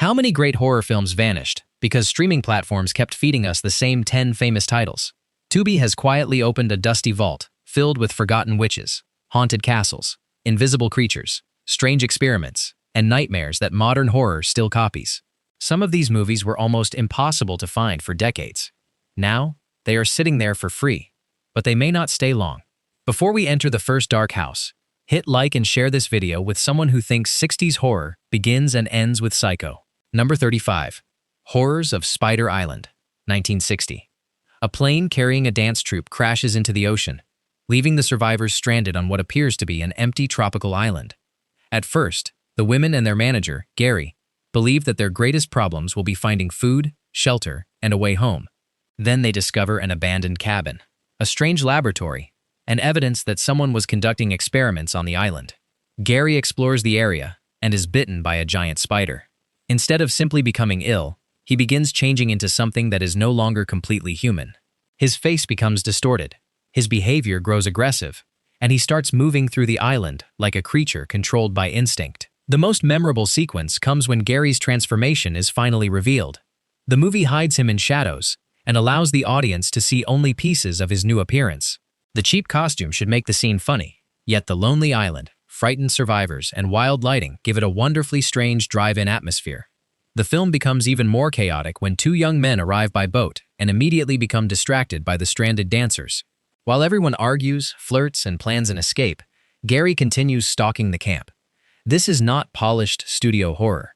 How many great horror films vanished because streaming platforms kept feeding us the same 10 famous titles? Tubi has quietly opened a dusty vault filled with forgotten witches, haunted castles, invisible creatures, strange experiments, and nightmares that modern horror still copies. Some of these movies were almost impossible to find for decades. Now, they are sitting there for free, but they may not stay long. Before we enter the first dark house, hit like and share this video with someone who thinks 60s horror begins and ends with Psycho. Number 35. Horrors of Spider Island, 1960. A plane carrying a dance troupe crashes into the ocean, leaving the survivors stranded on what appears to be an empty tropical island. At first, the women and their manager, Gary, believe that their greatest problems will be finding food, shelter, and a way home. Then they discover an abandoned cabin, a strange laboratory, and evidence that someone was conducting experiments on the island. Gary explores the area and is bitten by a giant spider. Instead of simply becoming ill, he begins changing into something that is no longer completely human. His face becomes distorted, his behavior grows aggressive, and he starts moving through the island like a creature controlled by instinct. The most memorable sequence comes when Gary's transformation is finally revealed. The movie hides him in shadows and allows the audience to see only pieces of his new appearance. The cheap costume should make the scene funny, yet the lonely island, frightened survivors, and wild lighting give it a wonderfully strange drive-in atmosphere. The film becomes even more chaotic when two young men arrive by boat and immediately become distracted by the stranded dancers. While everyone argues, flirts, and plans an escape, Gary continues stalking the camp. This is not polished studio horror.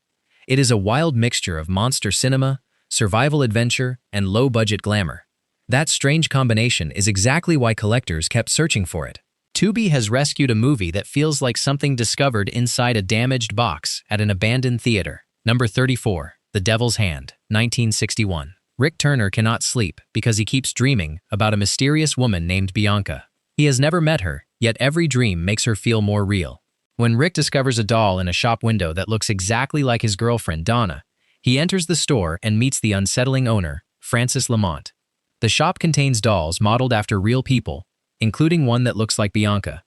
It is a wild mixture of monster cinema, survival adventure, and low-budget glamour. That strange combination is exactly why collectors kept searching for it. Tubi has rescued a movie that feels like something discovered inside a damaged box at an abandoned theater. Number 34. The Devil's Hand, 1961. Rick Turner cannot sleep because he keeps dreaming about a mysterious woman named Bianca. He has never met her, yet every dream makes her feel more real. When Rick discovers a doll in a shop window that looks exactly like his girlfriend, Donna, he enters the store and meets the unsettling owner, Frances Lamont. The shop contains dolls modeled after real people, including one that looks like Bianca.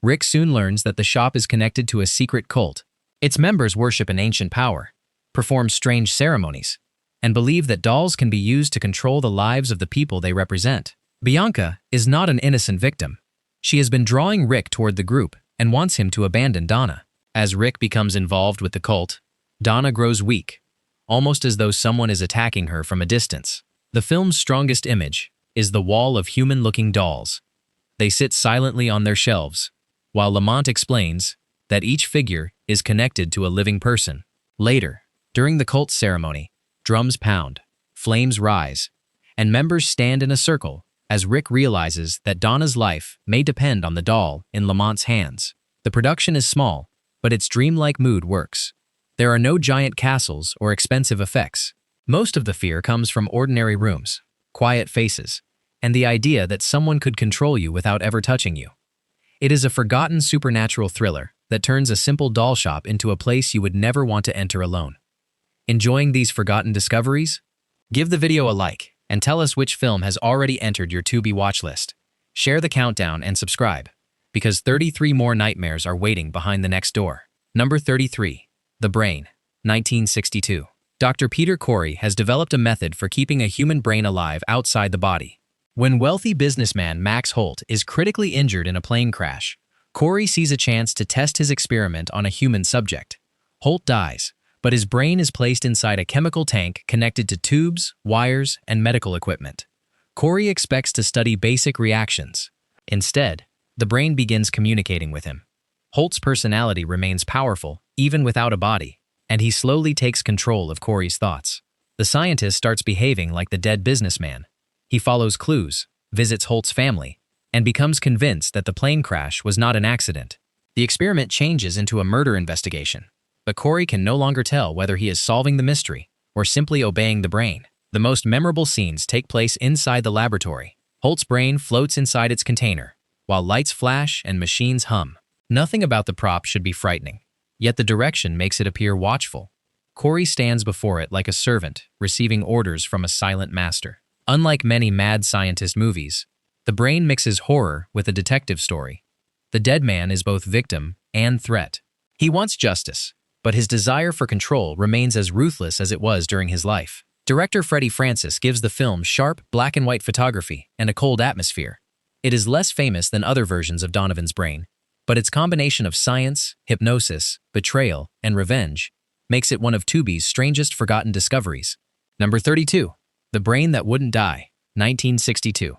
Rick soon learns that the shop is connected to a secret cult. Its members worship an ancient power, perform strange ceremonies, and believe that dolls can be used to control the lives of the people they represent. Bianca is not an innocent victim. She has been drawing Rick toward the group and wants him to abandon Donna. As Rick becomes involved with the cult, Donna grows weak, almost as though someone is attacking her from a distance. The film's strongest image is the wall of human-looking dolls. They sit silently on their shelves, while Lamont explains that each figure is connected to a living person. Later, during the cult ceremony, drums pound, flames rise, and members stand in a circle as Rick realizes that Donna's life may depend on the doll in Lamont's hands. The production is small, but its dreamlike mood works. There are no giant castles or expensive effects. Most of the fear comes from ordinary rooms, quiet faces, and the idea that someone could control you without ever touching you. It is a forgotten supernatural thriller that turns a simple doll shop into a place you would never want to enter alone. Enjoying these forgotten discoveries? Give the video a like and tell us which film has already entered your Tubi watchlist. Share the countdown and subscribe, because 33 more nightmares are waiting behind the next door. Number 33. The Brain, 1962. Dr. Peter Corey has developed a method for keeping a human brain alive outside the body. When wealthy businessman Max Holt is critically injured in a plane crash, Corey sees a chance to test his experiment on a human subject. Holt dies, but his brain is placed inside a chemical tank connected to tubes, wires, and medical equipment. Corey expects to study basic reactions. Instead, the brain begins communicating with him. Holt's personality remains powerful, even without a body, and he slowly takes control of Corey's thoughts. The scientist starts behaving like the dead businessman. He follows clues, visits Holt's family, and becomes convinced that the plane crash was not an accident. The experiment changes into a murder investigation, but Corey can no longer tell whether he is solving the mystery or simply obeying the brain. The most memorable scenes take place inside the laboratory. Holt's brain floats inside its container, while lights flash and machines hum. Nothing about the prop should be frightening, yet the direction makes it appear watchful. Corey stands before it like a servant, receiving orders from a silent master. Unlike many mad scientist movies, the brain mixes horror with a detective story. The dead man is both victim and threat. He wants justice, but his desire for control remains as ruthless as it was during his life. Director Freddie Francis gives the film sharp, black-and-white photography and a cold atmosphere. It is less famous than other versions of Donovan's Brain, but its combination of science, hypnosis, betrayal, and revenge makes it one of Tubi's strangest forgotten discoveries. Number 32. The Brain That Wouldn't Die, 1962.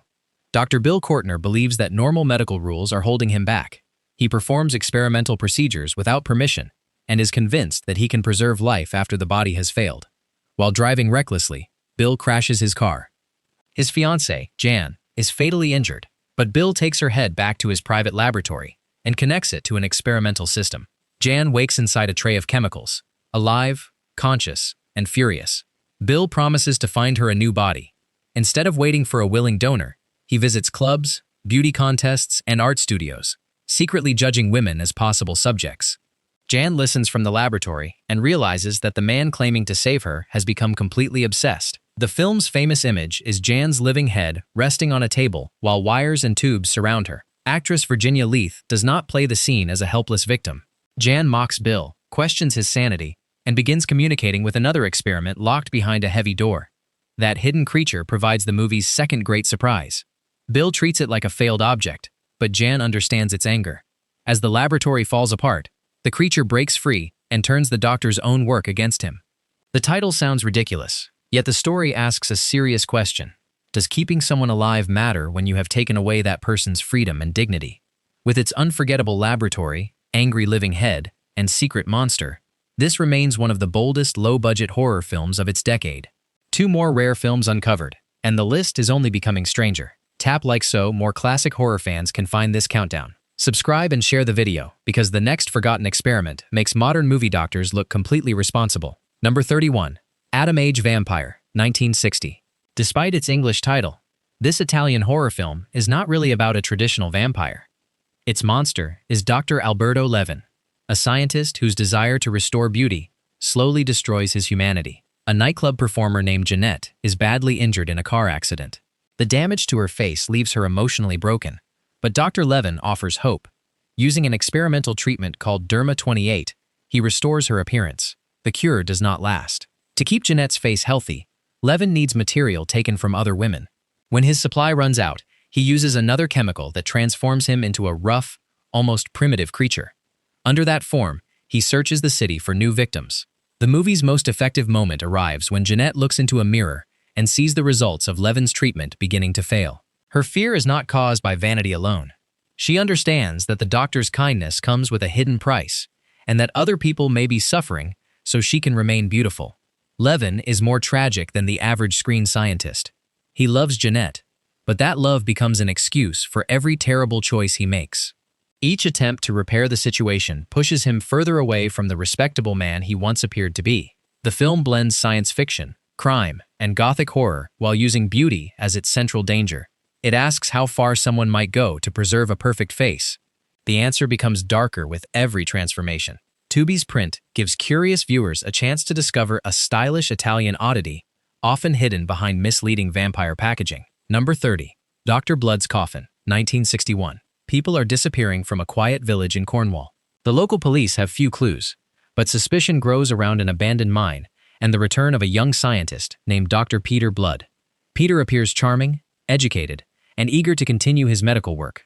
Dr. Bill Courtner believes that normal medical rules are holding him back. He performs experimental procedures without permission and is convinced that he can preserve life after the body has failed. While driving recklessly, Bill crashes his car. His fiancée, Jan, is fatally injured, but Bill takes her head back to his private laboratory and connects it to an experimental system. Jan wakes inside a tray of chemicals, alive, conscious, and furious. Bill promises to find her a new body. Instead of waiting for a willing donor, he visits clubs, beauty contests, and art studios, secretly judging women as possible subjects. Jan listens from the laboratory and realizes that the man claiming to save her has become completely obsessed. The film's famous image is Jan's living head resting on a table while wires and tubes surround her. Actress Virginia Leith does not play the scene as a helpless victim. Jan mocks Bill, questions his sanity, and begins communicating with another experiment locked behind a heavy door. That hidden creature provides the movie's second great surprise. Bill treats it like a failed object, but Jan understands its anger. As the laboratory falls apart, the creature breaks free and turns the doctor's own work against him. The title sounds ridiculous, yet the story asks a serious question. Does keeping someone alive matter when you have taken away that person's freedom and dignity? With its unforgettable laboratory, angry living head, and secret monster, this remains one of the boldest low-budget horror films of its decade. 2 more rare films uncovered, and the list is only becoming stranger. Tap like so more classic horror fans can find this countdown. Subscribe and share the video, because the next forgotten experiment makes modern movie doctors look completely responsible. Number 31. Atom Age Vampire, 1960. Despite its English title, this Italian horror film is not really about a traditional vampire. Its monster is Dr. Alberto Levin, a scientist whose desire to restore beauty slowly destroys his humanity. A nightclub performer named Jeanette is badly injured in a car accident. The damage to her face leaves her emotionally broken, but Dr. Levin offers hope. Using an experimental treatment called Derma 28, he restores her appearance. The cure does not last. To keep Jeanette's face healthy, Levin needs material taken from other women. When his supply runs out, he uses another chemical that transforms him into a rough, almost primitive creature. Under that form, he searches the city for new victims. The movie's most effective moment arrives when Jeanette looks into a mirror and sees the results of Levin's treatment beginning to fail. Her fear is not caused by vanity alone. She understands that the doctor's kindness comes with a hidden price, and that other people may be suffering so she can remain beautiful. Levin is more tragic than the average screen scientist. He loves Jeanette, but that love becomes an excuse for every terrible choice he makes. Each attempt to repair the situation pushes him further away from the respectable man he once appeared to be. The film blends science fiction, crime, and gothic horror while using beauty as its central danger. It asks how far someone might go to preserve a perfect face. The answer becomes darker with every transformation. Tubi's print gives curious viewers a chance to discover a stylish Italian oddity, often hidden behind misleading vampire packaging. Number 30. Dr. Blood's Coffin, 1961. People are disappearing from a quiet village in Cornwall. The local police have few clues, but suspicion grows around an abandoned mine and the return of a young scientist named Dr. Peter Blood. Peter appears charming, educated, and eager to continue his medical work.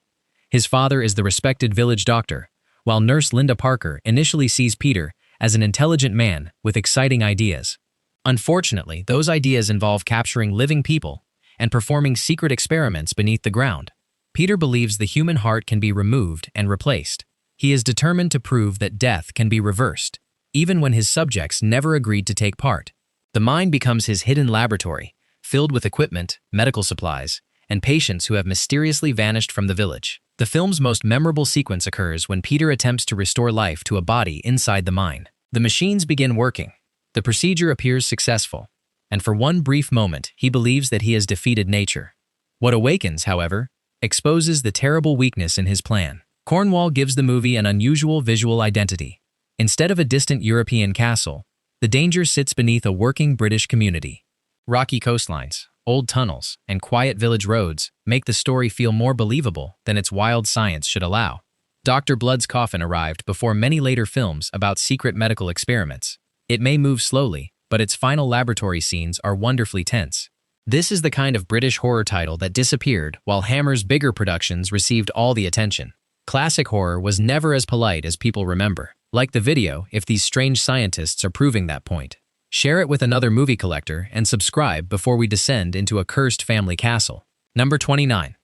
His father is the respected village doctor, while nurse Linda Parker initially sees Peter as an intelligent man with exciting ideas. Unfortunately, those ideas involve capturing living people and performing secret experiments beneath the ground. Peter believes the human heart can be removed and replaced. He is determined to prove that death can be reversed, even when his subjects never agreed to take part. The mine becomes his hidden laboratory, filled with equipment, medical supplies, and patients who have mysteriously vanished from the village. The film's most memorable sequence occurs when Peter attempts to restore life to a body inside the mine. The machines begin working. The procedure appears successful, and for one brief moment, he believes that he has defeated nature. What awakens, however, exposes the terrible weakness in his plan. Cornwall gives the movie an unusual visual identity. Instead of a distant European castle, the danger sits beneath a working British community. Rocky coastlines, old tunnels, and quiet village roads make the story feel more believable than its wild science should allow. Dr. Blood's coffin arrived before many later films about secret medical experiments. It may move slowly, but its final laboratory scenes are wonderfully tense. This is the kind of British horror title that disappeared while Hammer's bigger productions received all the attention. Classic horror was never as polite as people remember. Like the video if these strange scientists are proving that point. Share it with another movie collector and subscribe before we descend into a cursed family castle. Number 29.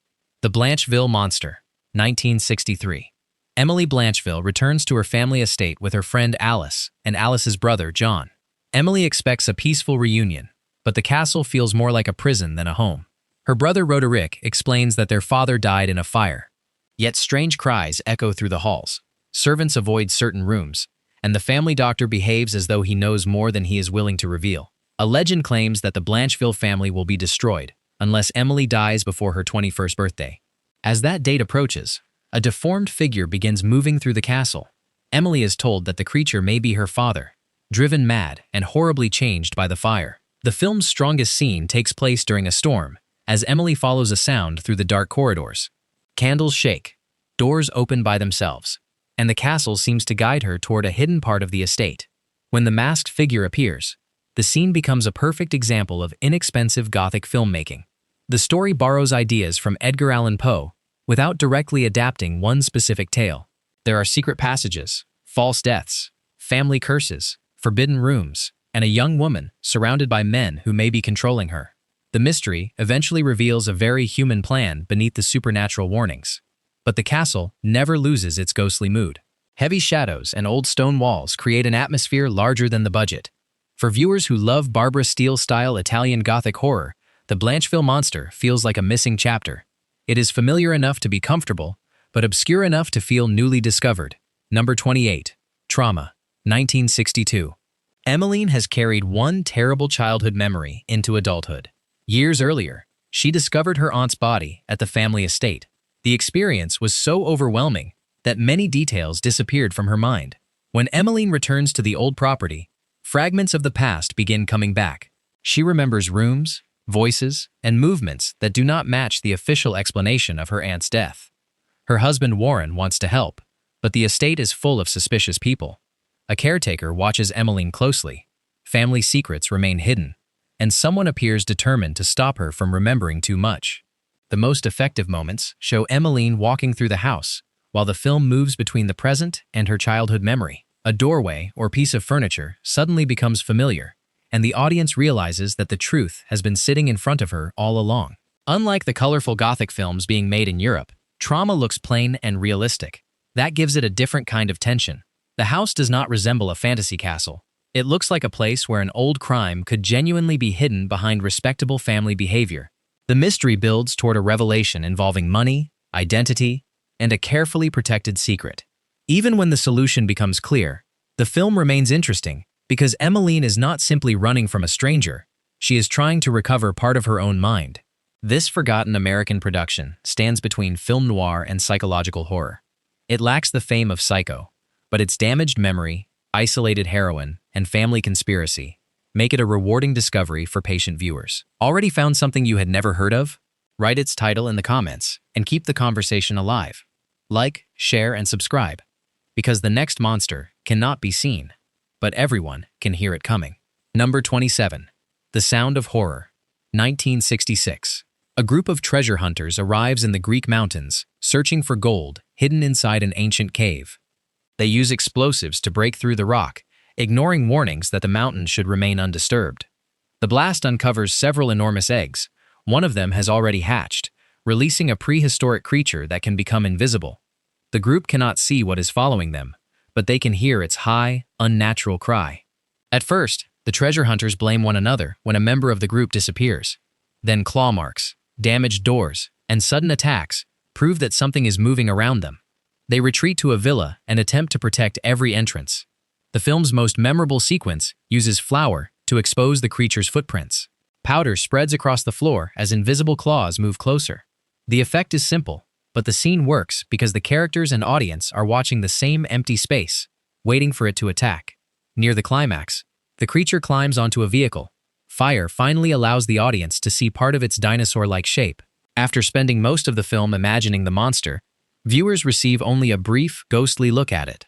The Blancheville Monster, 1963. Emily Blancheville returns to her family estate with her friend Alice and Alice's brother John. Emily expects a peaceful reunion, but the castle feels more like a prison than a home. Her brother Roderick explains that their father died in a fire. Yet strange cries echo through the halls. Servants avoid certain rooms, and the family doctor behaves as though he knows more than he is willing to reveal. A legend claims that the Blancheville family will be destroyed unless Emily dies before her 21st birthday. As that date approaches, a deformed figure begins moving through the castle. Emily is told that the creature may be her father, driven mad and horribly changed by the fire. The film's strongest scene takes place during a storm, as Emily follows a sound through the dark corridors. Candles shake, doors open by themselves, and the castle seems to guide her toward a hidden part of the estate. When the masked figure appears, the scene becomes a perfect example of inexpensive Gothic filmmaking. The story borrows ideas from Edgar Allan Poe without directly adapting one specific tale. There are secret passages, false deaths, family curses, forbidden rooms, and a young woman surrounded by men who may be controlling her. The mystery eventually reveals a very human plan beneath the supernatural warnings. But the castle never loses its ghostly mood. Heavy shadows and old stone walls create an atmosphere larger than the budget. For viewers who love Barbara Steele-style Italian Gothic horror, the Blancheville Monster feels like a missing chapter. It is familiar enough to be comfortable, but obscure enough to feel newly discovered. Number 28. Trauma, 1962. Emmeline has carried one terrible childhood memory into adulthood. Years earlier, she discovered her aunt's body at the family estate. The experience was so overwhelming that many details disappeared from her mind. When Emmeline returns to the old property, fragments of the past begin coming back. She remembers rooms, voices, and movements that do not match the official explanation of her aunt's death. Her husband Warren wants to help, but the estate is full of suspicious people. A caretaker watches Emmeline closely. Family secrets remain hidden, and someone appears determined to stop her from remembering too much. The most effective moments show Emmeline walking through the house, while the film moves between the present and her childhood memory. A doorway or piece of furniture suddenly becomes familiar, and the audience realizes that the truth has been sitting in front of her all along. Unlike the colorful Gothic films being made in Europe, Trauma looks plain and realistic. That gives it a different kind of tension. The house does not resemble a fantasy castle. It looks like a place where an old crime could genuinely be hidden behind respectable family behavior. The mystery builds toward a revelation involving money, identity, and a carefully protected secret. Even when the solution becomes clear, the film remains interesting because Emmeline is not simply running from a stranger, she is trying to recover part of her own mind. This forgotten American production stands between film noir and psychological horror. It lacks the fame of Psycho, but its damaged memory, isolated heroine, and family conspiracy make it a rewarding discovery for patient viewers. Already found something you had never heard of? Write its title in the comments and keep the conversation alive. Like, share, and subscribe, because the next monster cannot be seen, but everyone can hear it coming. Number 27. The Sound of Horror, 1966. A group of treasure hunters arrives in the Greek mountains, searching for gold hidden inside an ancient cave. They use explosives to break through the rock, ignoring warnings that the mountain should remain undisturbed. The blast uncovers several enormous eggs. One of them has already hatched, releasing a prehistoric creature that can become invisible. The group cannot see what is following them, but they can hear its high, unnatural cry. At first, the treasure hunters blame one another when a member of the group disappears. Then claw marks, damaged doors, and sudden attacks prove that something is moving around them. They retreat to a villa and attempt to protect every entrance. The film's most memorable sequence uses flour to expose the creature's footprints. Powder spreads across the floor as invisible claws move closer. The effect is simple, but the scene works because the characters and audience are watching the same empty space, waiting for it to attack. Near the climax, the creature climbs onto a vehicle. Fire finally allows the audience to see part of its dinosaur-like shape. After spending most of the film imagining the monster, Viewers receive only a brief, ghostly look at it.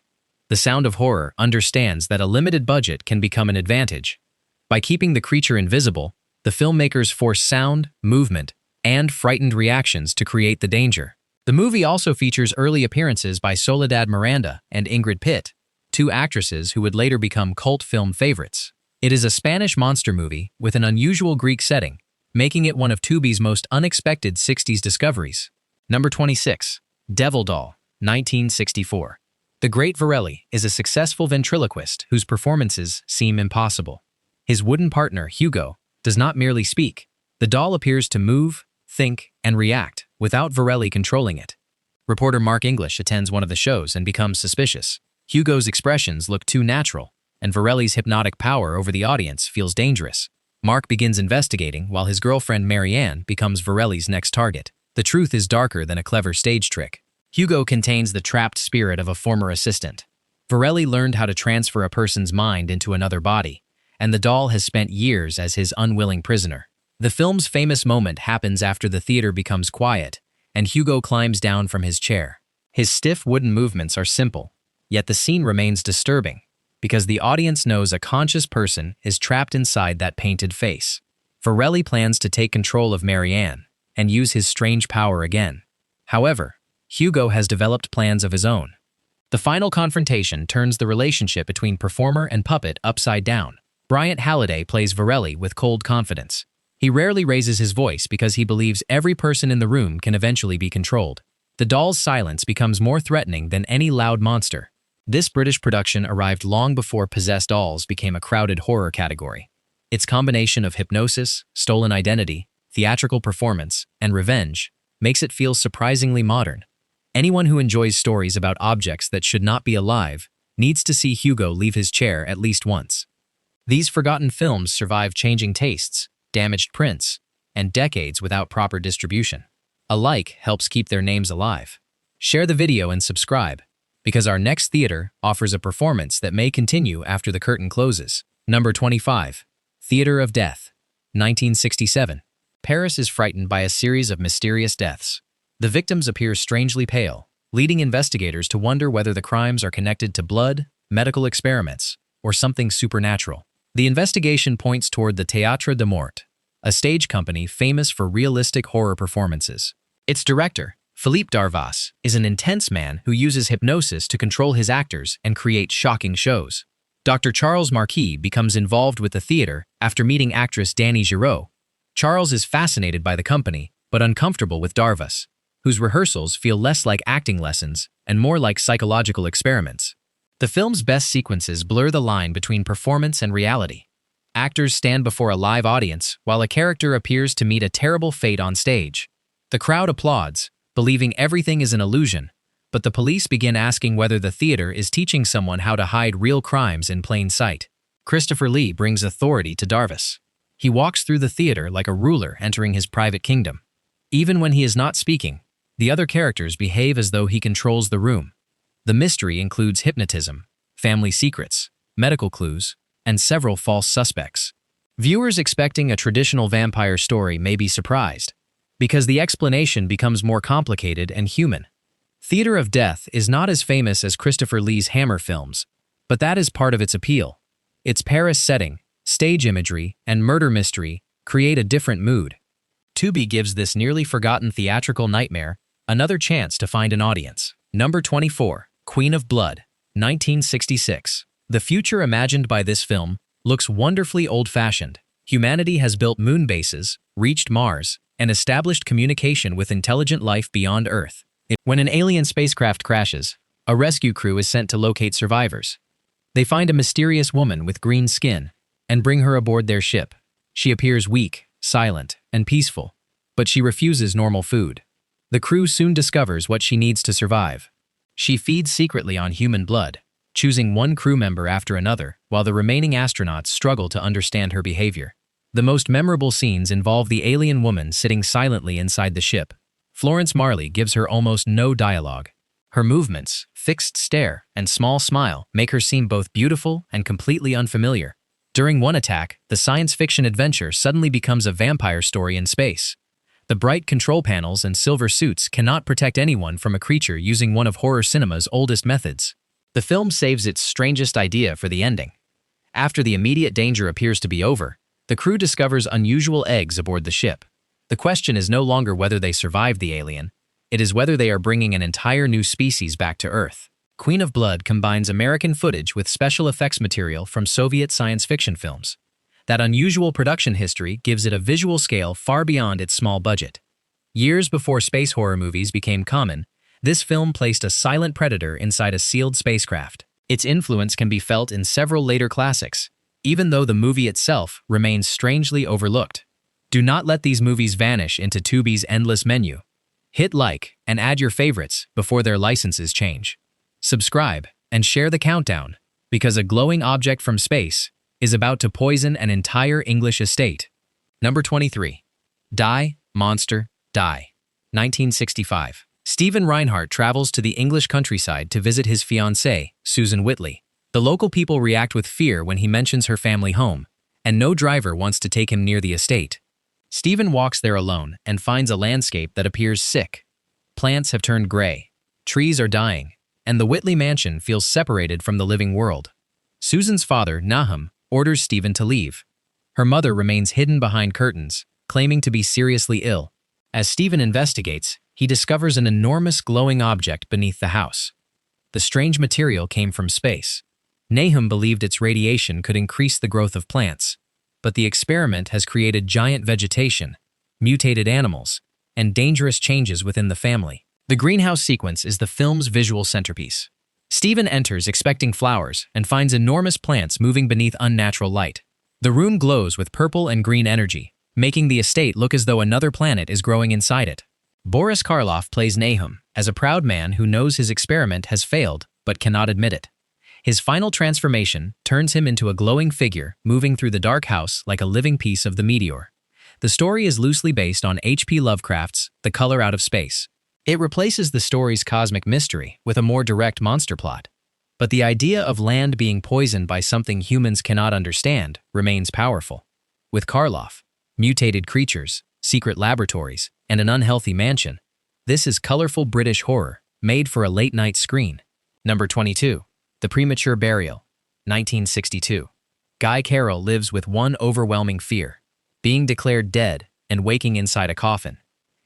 The Sound of Horror understands that a limited budget can become an advantage. By keeping the creature invisible, the filmmakers force sound, movement, and frightened reactions to create the danger. The movie also features early appearances by Soledad Miranda and Ingrid Pitt, two actresses who would later become cult film favorites. It is a Spanish monster movie with an unusual Greek setting, making it one of Tubi's most unexpected 60s discoveries. Number 26. Devil Doll, 1964. The Great Varelli is a successful ventriloquist whose performances seem impossible. His wooden partner, Hugo, does not merely speak. The doll appears to move, think, and react without Varelli controlling it. Reporter Mark English attends one of the shows and becomes suspicious. Hugo's expressions look too natural, and Varelli's hypnotic power over the audience feels dangerous. Mark begins investigating while his girlfriend Marianne becomes Varelli's next target. The truth is darker than a clever stage trick. Hugo contains the trapped spirit of a former assistant. Varelli learned how to transfer a person's mind into another body, and the doll has spent years as his unwilling prisoner. The film's famous moment happens after the theater becomes quiet, and Hugo climbs down from his chair. His stiff wooden movements are simple, yet the scene remains disturbing, because the audience knows a conscious person is trapped inside that painted face. Varelli plans to take control of Marianne and use his strange power again. However, Hugo has developed plans of his own. The final confrontation turns the relationship between performer and puppet upside down. Bryant Halliday plays Varelli with cold confidence. He rarely raises his voice because he believes every person in the room can eventually be controlled. The doll's silence becomes more threatening than any loud monster. This British production arrived long before possessed dolls became a crowded horror category. Its combination of hypnosis, stolen identity, theatrical performance, and revenge makes it feel surprisingly modern. Anyone who enjoys stories about objects that should not be alive needs to see Hugo leave his chair at least once. These forgotten films survive changing tastes, damaged prints, and decades without proper distribution. A like helps keep their names alive. Share the video and subscribe, because our next theater offers a performance that may continue after the curtain closes. Number 25. Theater of Death, 1967. Paris is frightened by a series of mysterious deaths. The victims appear strangely pale, leading investigators to wonder whether the crimes are connected to blood, medical experiments, or something supernatural. The investigation points toward the Théâtre de Mort, a stage company famous for realistic horror performances. Its director, Philippe Darvas, is an intense man who uses hypnosis to control his actors and create shocking shows. Dr. Charles Marquis becomes involved with the theater after meeting actress Danny Giraud. Charles is fascinated by the company, but uncomfortable with Darvas, whose rehearsals feel less like acting lessons and more like psychological experiments. The film's best sequences blur the line between performance and reality. Actors stand before a live audience while a character appears to meet a terrible fate on stage. The crowd applauds, believing everything is an illusion, but the police begin asking whether the theater is teaching someone how to hide real crimes in plain sight. Christopher Lee brings authority to Darvas. He walks through the theater like a ruler entering his private kingdom. Even when he is not speaking, the other characters behave as though he controls the room. The mystery includes hypnotism, family secrets, medical clues, and several false suspects. Viewers expecting a traditional vampire story may be surprised, because the explanation becomes more complicated and human. Theater of Death is not as famous as Christopher Lee's Hammer films, but that is part of its appeal. Its Paris setting, stage imagery, and murder mystery create a different mood. Tubi gives this nearly forgotten theatrical nightmare another chance to find an audience. Number 24. Queen of Blood, 1966. The future imagined by this film looks wonderfully old-fashioned. Humanity has built moon bases, reached Mars, and established communication with intelligent life beyond Earth. When an alien spacecraft crashes, a rescue crew is sent to locate survivors. They find a mysterious woman with green skin and bring her aboard their ship. She appears weak, silent, and peaceful, but she refuses normal food. The crew soon discovers what she needs to survive. She feeds secretly on human blood, choosing one crew member after another, while the remaining astronauts struggle to understand her behavior. The most memorable scenes involve the alien woman sitting silently inside the ship. Florence Marley gives her almost no dialogue. Her movements, fixed stare, and small smile make her seem both beautiful and completely unfamiliar. During one attack, the science fiction adventure suddenly becomes a vampire story in space. The The bright control panels and silver suits cannot protect anyone from a creature using one of horror cinema's oldest methods. The film saves its strangest idea for the ending. After the immediate danger appears to be over, the crew discovers unusual eggs aboard the ship. The question is no longer whether they survived the alien, it is whether they are bringing an entire new species back to Earth. Queen of Blood combines American footage with special effects material from Soviet science fiction films. That unusual production history gives it a visual scale far beyond its small budget. Years before space horror movies became common, this film placed a silent predator inside a sealed spacecraft. Its influence can be felt in several later classics, even though the movie itself remains strangely overlooked. Do not let these movies vanish into Tubi's endless menu. Hit like and add your favorites before their licenses change. Subscribe and share the countdown, because a glowing object from space is about to poison an entire English estate. Number 23. Die, Monster, Die. 1965. Stephen Reinhardt travels to the English countryside to visit his fiancée, Susan Whitley. The local people react with fear when he mentions her family home, and no driver wants to take him near the estate. Stephen walks there alone and finds a landscape that appears sick. Plants have turned gray, trees are dying, and the Whitley mansion feels separated from the living world. Susan's father, Nahum, orders Stephen to leave. Her mother remains hidden behind curtains, claiming to be seriously ill. As Stephen investigates, he discovers an enormous glowing object beneath the house. The strange material came from space. Nahum believed its radiation could increase the growth of plants, but the experiment has created giant vegetation, mutated animals, and dangerous changes within the family. The greenhouse sequence is the film's visual centerpiece. Stephen enters expecting flowers and finds enormous plants moving beneath unnatural light. The room glows with purple and green energy, making the estate look as though another planet is growing inside it. Boris Karloff plays Nahum, as a proud man who knows his experiment has failed but cannot admit it. His final transformation turns him into a glowing figure moving through the dark house like a living piece of the meteor. The story is loosely based on H.P. Lovecraft's The Color Out of Space. It replaces the story's cosmic mystery with a more direct monster plot. But the idea of land being poisoned by something humans cannot understand remains powerful. With Karloff, mutated creatures, secret laboratories, and an unhealthy mansion, this is colorful British horror made for a late-night screen. Number 22. The Premature Burial. 1962. Guy Carroll lives with one overwhelming fear: being declared dead and waking inside a coffin.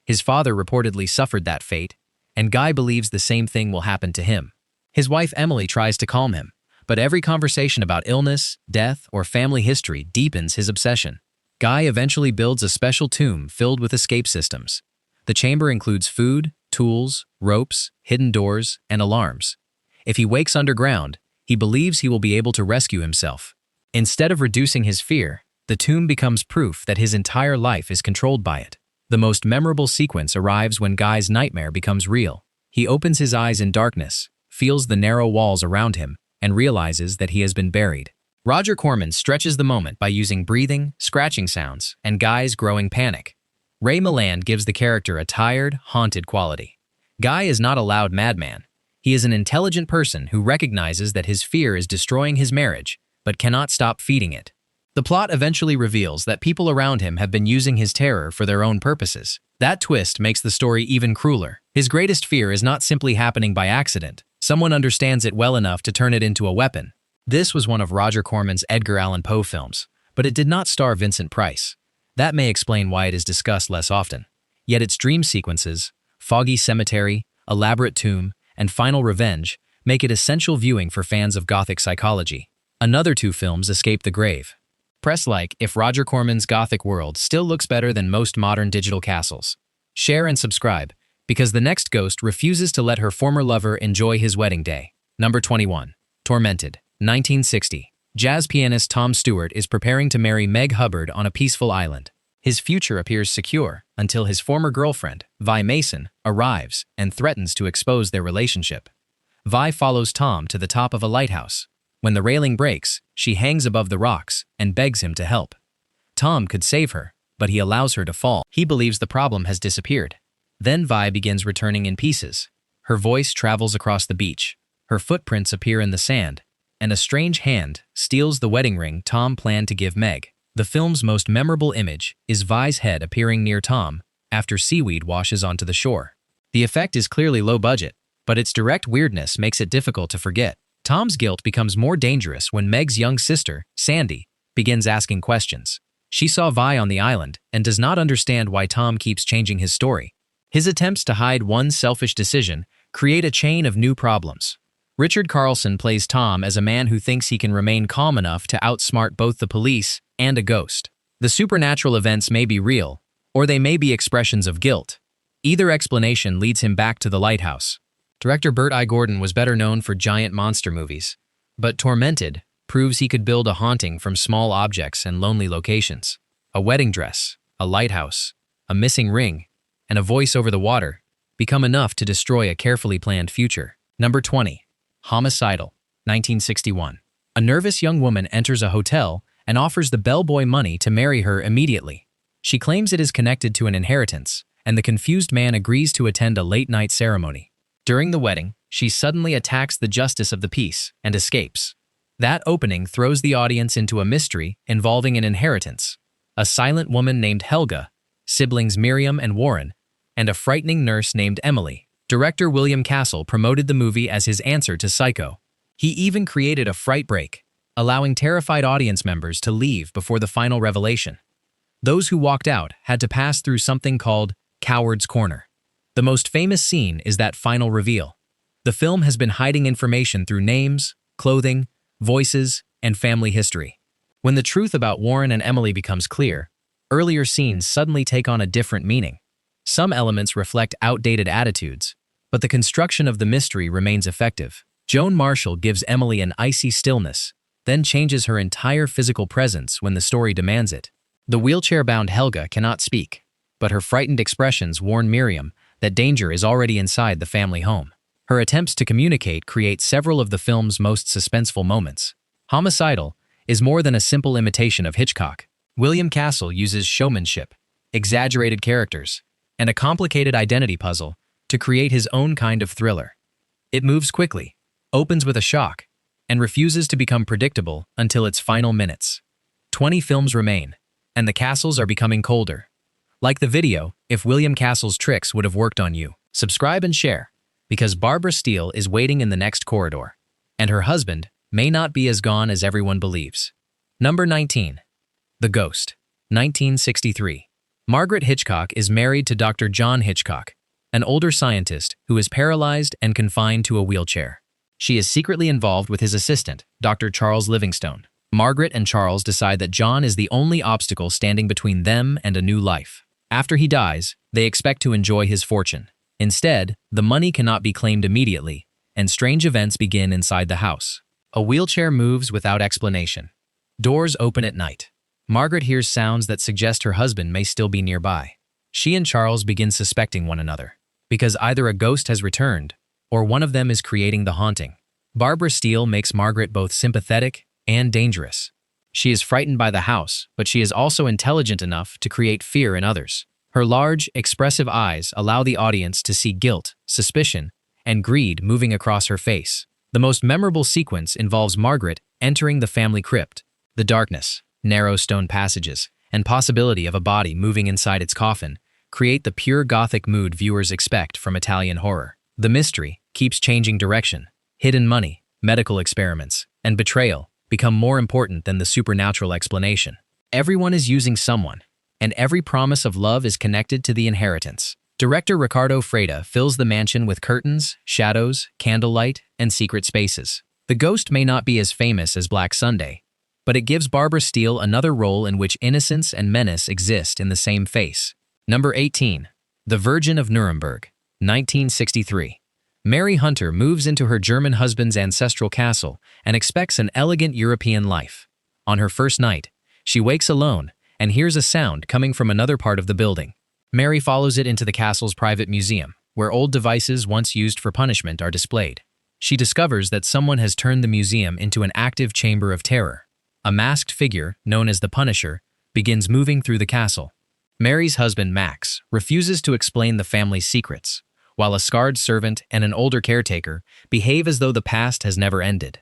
His father reportedly suffered that fate, and Guy believes the same thing will happen to him. His wife Emily tries to calm him, but every conversation about illness, death, or family history deepens his obsession. Guy eventually builds a special tomb filled with escape systems. The chamber includes food, tools, ropes, hidden doors, and alarms. If he wakes underground, he believes he will be able to rescue himself. Instead of reducing his fear, the tomb becomes proof that his entire life is controlled by it. The most memorable sequence arrives when Guy's nightmare becomes real. He opens his eyes in darkness, feels the narrow walls around him, and realizes that he has been buried. Roger Corman stretches the moment by using breathing, scratching sounds, and Guy's growing panic. Ray Milland gives the character a tired, haunted quality. Guy is not a loud madman. He is an intelligent person who recognizes that his fear is destroying his marriage, but cannot stop feeding it. The plot eventually reveals that people around him have been using his terror for their own purposes. That twist makes the story even crueler. His greatest fear is not simply happening by accident. Someone understands it well enough to turn it into a weapon. This was one of Roger Corman's Edgar Allan Poe films, but it did not star Vincent Price. That may explain why it is discussed less often. Yet its dream sequences, foggy cemetery, elaborate tomb, and final revenge make it essential viewing for fans of Gothic psychology. Another two films escape the grave. Press like if Roger Corman's Gothic world still looks better than most modern digital castles. Share and subscribe, because the next ghost refuses to let her former lover enjoy his wedding day. Number 21. Tormented. 1960. Jazz pianist Tom Stewart is preparing to marry Meg Hubbard on a peaceful island. His future appears secure until his former girlfriend, Vi Mason, arrives and threatens to expose their relationship. Vi follows Tom to the top of a lighthouse. When the railing breaks, she hangs above the rocks and begs him to help. Tom could save her, but he allows her to fall. He believes the problem has disappeared. Then Vi begins returning in pieces. Her voice travels across the beach. Her footprints appear in the sand, and a strange hand steals the wedding ring Tom planned to give Meg. The film's most memorable image is Vi's head appearing near Tom, after seaweed washes onto the shore. The effect is clearly low budget, but its direct weirdness makes it difficult to forget. Tom's guilt becomes more dangerous when Meg's young sister, Sandy, begins asking questions. She saw Vi on the island and does not understand why Tom keeps changing his story. His attempts to hide one selfish decision create a chain of new problems. Richard Carlson plays Tom as a man who thinks he can remain calm enough to outsmart both the police and a ghost. The supernatural events may be real, or they may be expressions of guilt. Either explanation leads him back to the lighthouse. Director Bert I. Gordon was better known for giant monster movies, but Tormented proves he could build a haunting from small objects and lonely locations. A wedding dress, a lighthouse, a missing ring, and a voice over the water become enough to destroy a carefully planned future. Number 20. Homicidal, 1961. A nervous young woman enters a hotel and offers the bellboy money to marry her immediately. She claims it is connected to an inheritance, and the confused man agrees to attend a late-night ceremony. During the wedding, she suddenly attacks the justice of the peace and escapes. That opening throws the audience into a mystery involving an inheritance, a silent woman named Helga, siblings Miriam and Warren, and a frightening nurse named Emily. Director William Castle promoted the movie as his answer to Psycho. He even created a fright break, allowing terrified audience members to leave before the final revelation. Those who walked out had to pass through something called Coward's Corner. The most famous scene is that final reveal. The film has been hiding information through names, clothing, voices, and family history. When the truth about Warren and Emily becomes clear, earlier scenes suddenly take on a different meaning. Some elements reflect outdated attitudes, but the construction of the mystery remains effective. Joan Marshall gives Emily an icy stillness, then changes her entire physical presence when the story demands it. The wheelchair-bound Helga cannot speak, but her frightened expressions warn Miriam that danger is already inside the family home. Her attempts to communicate create several of the film's most suspenseful moments. Homicidal is more than a simple imitation of Hitchcock. William Castle uses showmanship, exaggerated characters, and a complicated identity puzzle to create his own kind of thriller. It moves quickly, opens with a shock, and refuses to become predictable until its final minutes. 20 films remain, and the castles are becoming colder. Like the video, if William Castle's tricks would have worked on you. Subscribe and share, because Barbara Steele is waiting in the next corridor, and her husband may not be as gone as everyone believes. Number 19. The Ghost, 1963. Margaret Hitchcock is married to Dr. John Hitchcock, an older scientist who is paralyzed and confined to a wheelchair. She is secretly involved with his assistant, Dr. Charles Livingstone. Margaret and Charles decide that John is the only obstacle standing between them and a new life. After he dies, they expect to enjoy his fortune. Instead, the money cannot be claimed immediately, and strange events begin inside the house. A wheelchair moves without explanation. Doors open at night. Margaret hears sounds that suggest her husband may still be nearby. She and Charles begin suspecting one another, because either a ghost has returned, or one of them is creating the haunting. Barbara Steele makes Margaret both sympathetic and dangerous. She is frightened by the house, but she is also intelligent enough to create fear in others. Her large, expressive eyes allow the audience to see guilt, suspicion, and greed moving across her face. The most memorable sequence involves Margaret entering the family crypt. The darkness, narrow stone passages, and possibility of a body moving inside its coffin create the pure gothic mood viewers expect from Italian horror. The mystery keeps changing direction. Hidden money, medical experiments, and betrayal become more important than the supernatural explanation. Everyone is using someone, and every promise of love is connected to the inheritance. Director Ricardo Freda fills the mansion with curtains, shadows, candlelight, and secret spaces. The Ghost may not be as famous as Black Sunday, but it gives Barbara Steele another role in which innocence and menace exist in the same face. Number 18. The Virgin of Nuremberg, 1963. Mary Hunter moves into her German husband's ancestral castle and expects an elegant European life. On her first night, she wakes alone and hears a sound coming from another part of the building. Mary follows it into the castle's private museum, where old devices once used for punishment are displayed. She discovers that someone has turned the museum into an active chamber of terror. A masked figure, known as the Punisher, begins moving through the castle. Mary's husband, Max, refuses to explain the family's secrets, while a scarred servant and an older caretaker behave as though the past has never ended.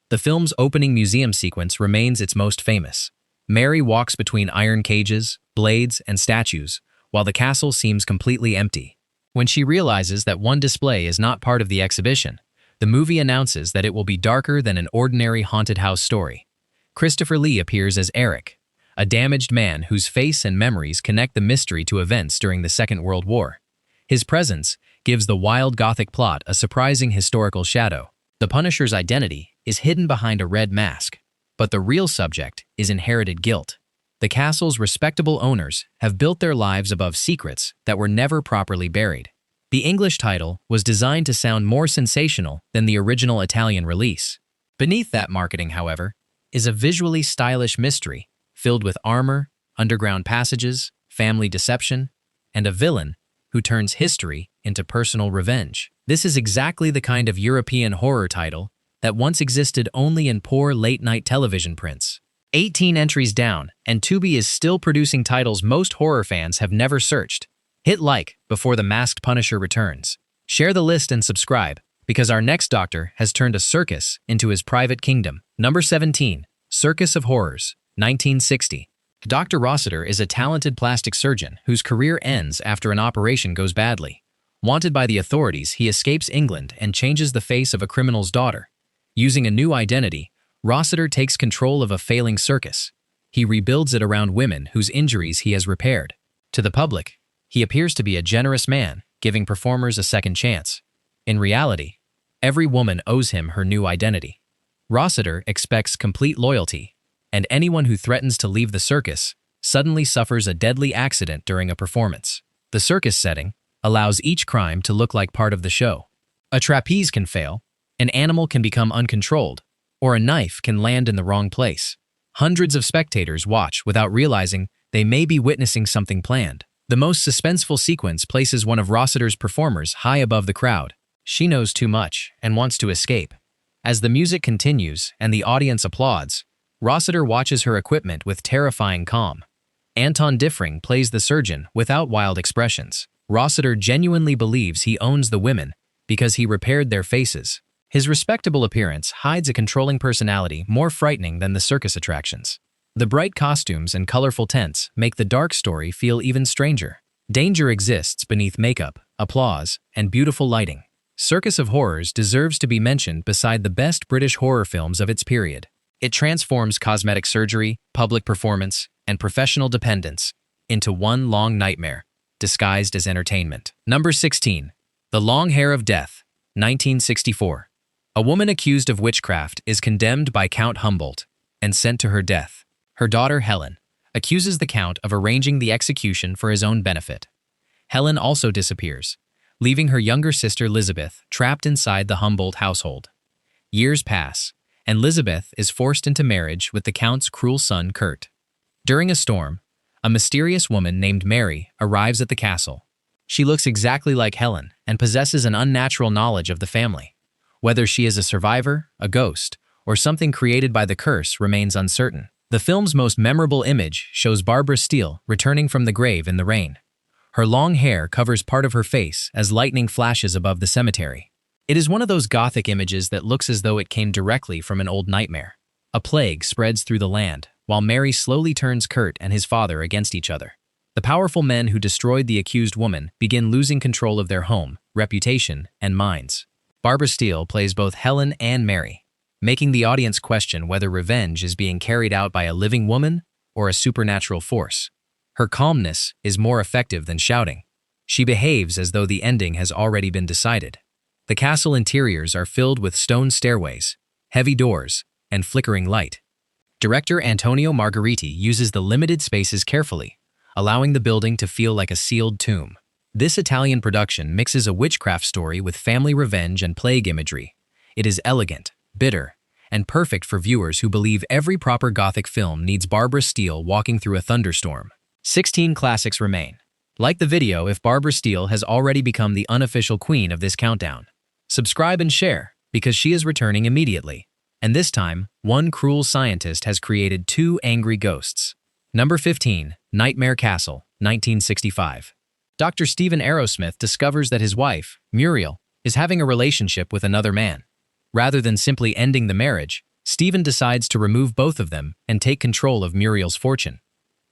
The film's opening museum sequence remains its most famous. Mary walks between iron cages, blades, and statues, while the castle seems completely empty. When she realizes that one display is not part of the exhibition, the movie announces that it will be darker than an ordinary haunted house story. Christopher Lee appears as Eric, a damaged man whose face and memories connect the mystery to events during the Second World War. His presence gives the wild Gothic plot a surprising historical shadow. The Punisher's identity is hidden behind a red mask, but the real subject is inherited guilt. The castle's respectable owners have built their lives above secrets that were never properly buried. The English title was designed to sound more sensational than the original Italian release. Beneath that marketing, however, is a visually stylish mystery filled with armor, underground passages, family deception, and a villain who turns history into personal revenge. This is exactly the kind of European horror title that once existed only in poor late-night television prints. 18 entries down, and Tubi is still producing titles most horror fans have never searched. Hit like before the masked Punisher returns. Share the list and subscribe, because our next doctor has turned a circus into his private kingdom. Number 17, Circus of Horrors, 1960. Dr. Rossiter is a talented plastic surgeon whose career ends after an operation goes badly. Wanted by the authorities, he escapes England and changes the face of a criminal's daughter. Using a new identity, Rossiter takes control of a failing circus. He rebuilds it around women whose injuries he has repaired. To the public, he appears to be a generous man, giving performers a second chance. In reality, every woman owes him her new identity. Rossiter expects complete loyalty, and anyone who threatens to leave the circus suddenly suffers a deadly accident during a performance. The circus setting allows each crime to look like part of the show. A trapeze can fail, an animal can become uncontrolled, or a knife can land in the wrong place. Hundreds of spectators watch without realizing they may be witnessing something planned. The most suspenseful sequence places one of Rossiter's performers high above the crowd. She knows too much and wants to escape. As the music continues and the audience applauds, Rossiter watches her equipment with terrifying calm. Anton Diffring plays the surgeon without wild expressions. Rossiter genuinely believes he owns the women because he repaired their faces. His respectable appearance hides a controlling personality more frightening than the circus attractions. The bright costumes and colorful tents make the dark story feel even stranger. Danger exists beneath makeup, applause, and beautiful lighting. Circus of Horrors deserves to be mentioned beside the best British horror films of its period. It transforms cosmetic surgery, public performance, and professional dependence into one long nightmare, disguised as entertainment. Number 16. The Long Hair of Death, 1964. A woman accused of witchcraft is condemned by Count Humboldt and sent to her death. Her daughter, Helen, accuses the Count of arranging the execution for his own benefit. Helen also disappears, leaving her younger sister, Elizabeth, trapped inside the Humboldt household. Years pass, and Elizabeth is forced into marriage with the Count's cruel son, Kurt. During a storm, a mysterious woman named Mary arrives at the castle. She looks exactly like Helen and possesses an unnatural knowledge of the family. Whether she is a survivor, a ghost, or something created by the curse remains uncertain. The film's most memorable image shows Barbara Steele returning from the grave in the rain. Her long hair covers part of her face as lightning flashes above the cemetery. It is one of those Gothic images that looks as though it came directly from an old nightmare. A plague spreads through the land, while Mary slowly turns Kurt and his father against each other. The powerful men who destroyed the accused woman begin losing control of their home, reputation, and minds. Barbara Steele plays both Helen and Mary, making the audience question whether revenge is being carried out by a living woman or a supernatural force. Her calmness is more effective than shouting. She behaves as though the ending has already been decided. The castle interiors are filled with stone stairways, heavy doors, and flickering light. Director Antonio Margheriti uses the limited spaces carefully, allowing the building to feel like a sealed tomb. This Italian production mixes a witchcraft story with family revenge and plague imagery. It is elegant, bitter, and perfect for viewers who believe every proper Gothic film needs Barbara Steele walking through a thunderstorm. 16 classics remain. Like the video if Barbara Steele has already become the unofficial queen of this countdown. Subscribe and share, because she is returning immediately. And this time, one cruel scientist has created 2 angry ghosts. Number 15, Nightmare Castle, 1965. Dr. Stephen Arrowsmith discovers that his wife, Muriel, is having a relationship with another man. Rather than simply ending the marriage, Stephen decides to remove both of them and take control of Muriel's fortune.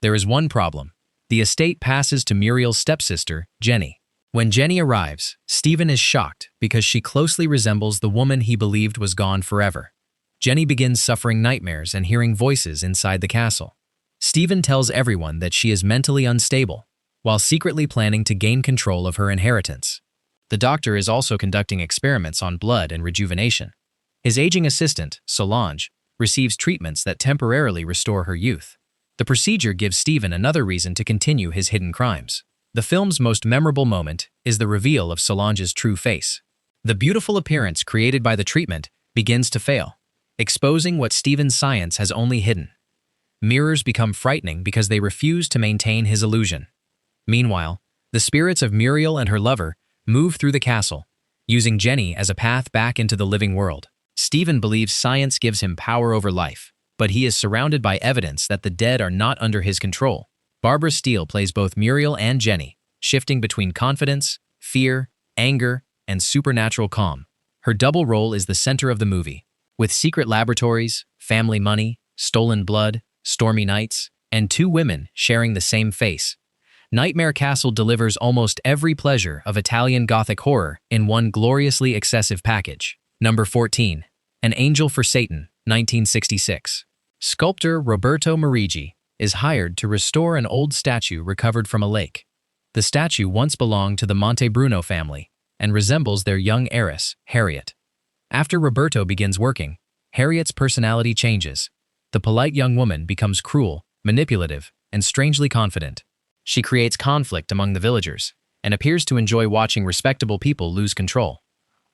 There is one problem. The estate passes to Muriel's stepsister, Jenny. When Jenny arrives, Stephen is shocked because she closely resembles the woman he believed was gone forever. Jenny begins suffering nightmares and hearing voices inside the castle. Stephen tells everyone that she is mentally unstable, while secretly planning to gain control of her inheritance. The doctor is also conducting experiments on blood and rejuvenation. His aging assistant, Solange, receives treatments that temporarily restore her youth. The procedure gives Stephen another reason to continue his hidden crimes. The film's most memorable moment is the reveal of Solange's true face. The beautiful appearance created by the treatment begins to fail, exposing what Stephen's science has only hidden. Mirrors become frightening because they refuse to maintain his illusion. Meanwhile, the spirits of Muriel and her lover move through the castle, using Jenny as a path back into the living world. Stephen believes science gives him power over life, but he is surrounded by evidence that the dead are not under his control. Barbara Steele plays both Muriel and Jenny, shifting between confidence, fear, anger, and supernatural calm. Her double role is the center of the movie, with secret laboratories, family money, stolen blood, stormy nights, and two women sharing the same face. Nightmare Castle delivers almost every pleasure of Italian Gothic horror in one gloriously excessive package. Number 14. An Angel for Satan, 1966. Sculptor Roberto Merigi is hired to restore an old statue recovered from a lake. The statue once belonged to the Monte Bruno family and resembles their young heiress, Harriet. After Roberto begins working, Harriet's personality changes. The polite young woman becomes cruel, manipulative, and strangely confident. She creates conflict among the villagers and appears to enjoy watching respectable people lose control.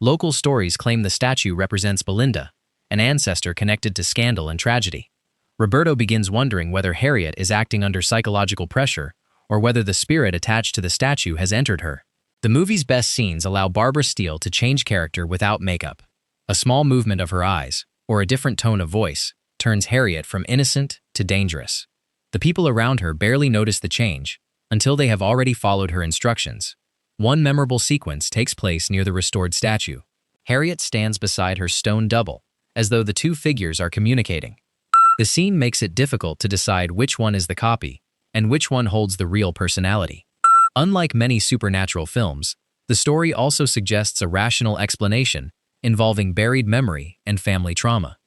Local stories claim the statue represents Belinda, an ancestor connected to scandal and tragedy. Roberto begins wondering whether Harriet is acting under psychological pressure or whether the spirit attached to the statue has entered her. The movie's best scenes allow Barbara Steele to change character without makeup. A small movement of her eyes, or a different tone of voice, turns Harriet from innocent to dangerous. The people around her barely notice the change until they have already followed her instructions. One memorable sequence takes place near the restored statue. Harriet stands beside her stone double, as though the two figures are communicating. The scene makes it difficult to decide which one is the copy and which one holds the real personality. Unlike many supernatural films, the story also suggests a rational explanation involving buried memory and family trauma.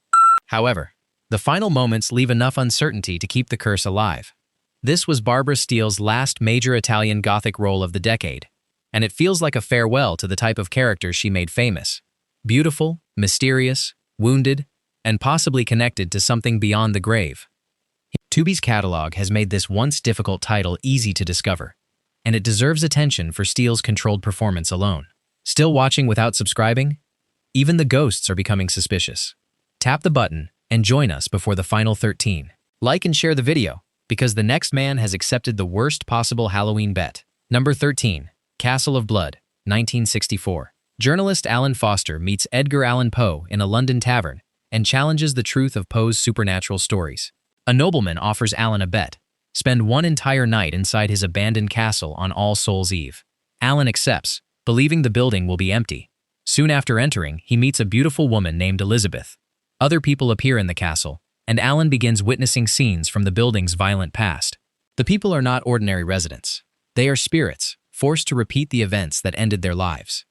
However, the final moments leave enough uncertainty to keep the curse alive. This was Barbara Steele's last major Italian Gothic role of the decade, and it feels like a farewell to the type of character she made famous. Beautiful, mysterious, wounded, and possibly connected to something beyond the grave. Tubi's catalog has made this once difficult title easy to discover, and it deserves attention for Steele's controlled performance alone. Still watching without subscribing? Even the ghosts are becoming suspicious. Tap the button and join us before the final 13. Like and share the video, because the next man has accepted the worst possible Halloween bet. Number 13. Castle of Blood, 1964. Journalist Alan Foster meets Edgar Allan Poe in a London tavern and challenges the truth of Poe's supernatural stories. A nobleman offers Alan a bet: spend one entire night inside his abandoned castle on All Souls' Eve. Alan accepts, believing the building will be empty. Soon after entering, he meets a beautiful woman named Elizabeth. Other people appear in the castle, and Alan begins witnessing scenes from the building's violent past. The people are not ordinary residents. They are spirits, forced to repeat the events that ended their lives.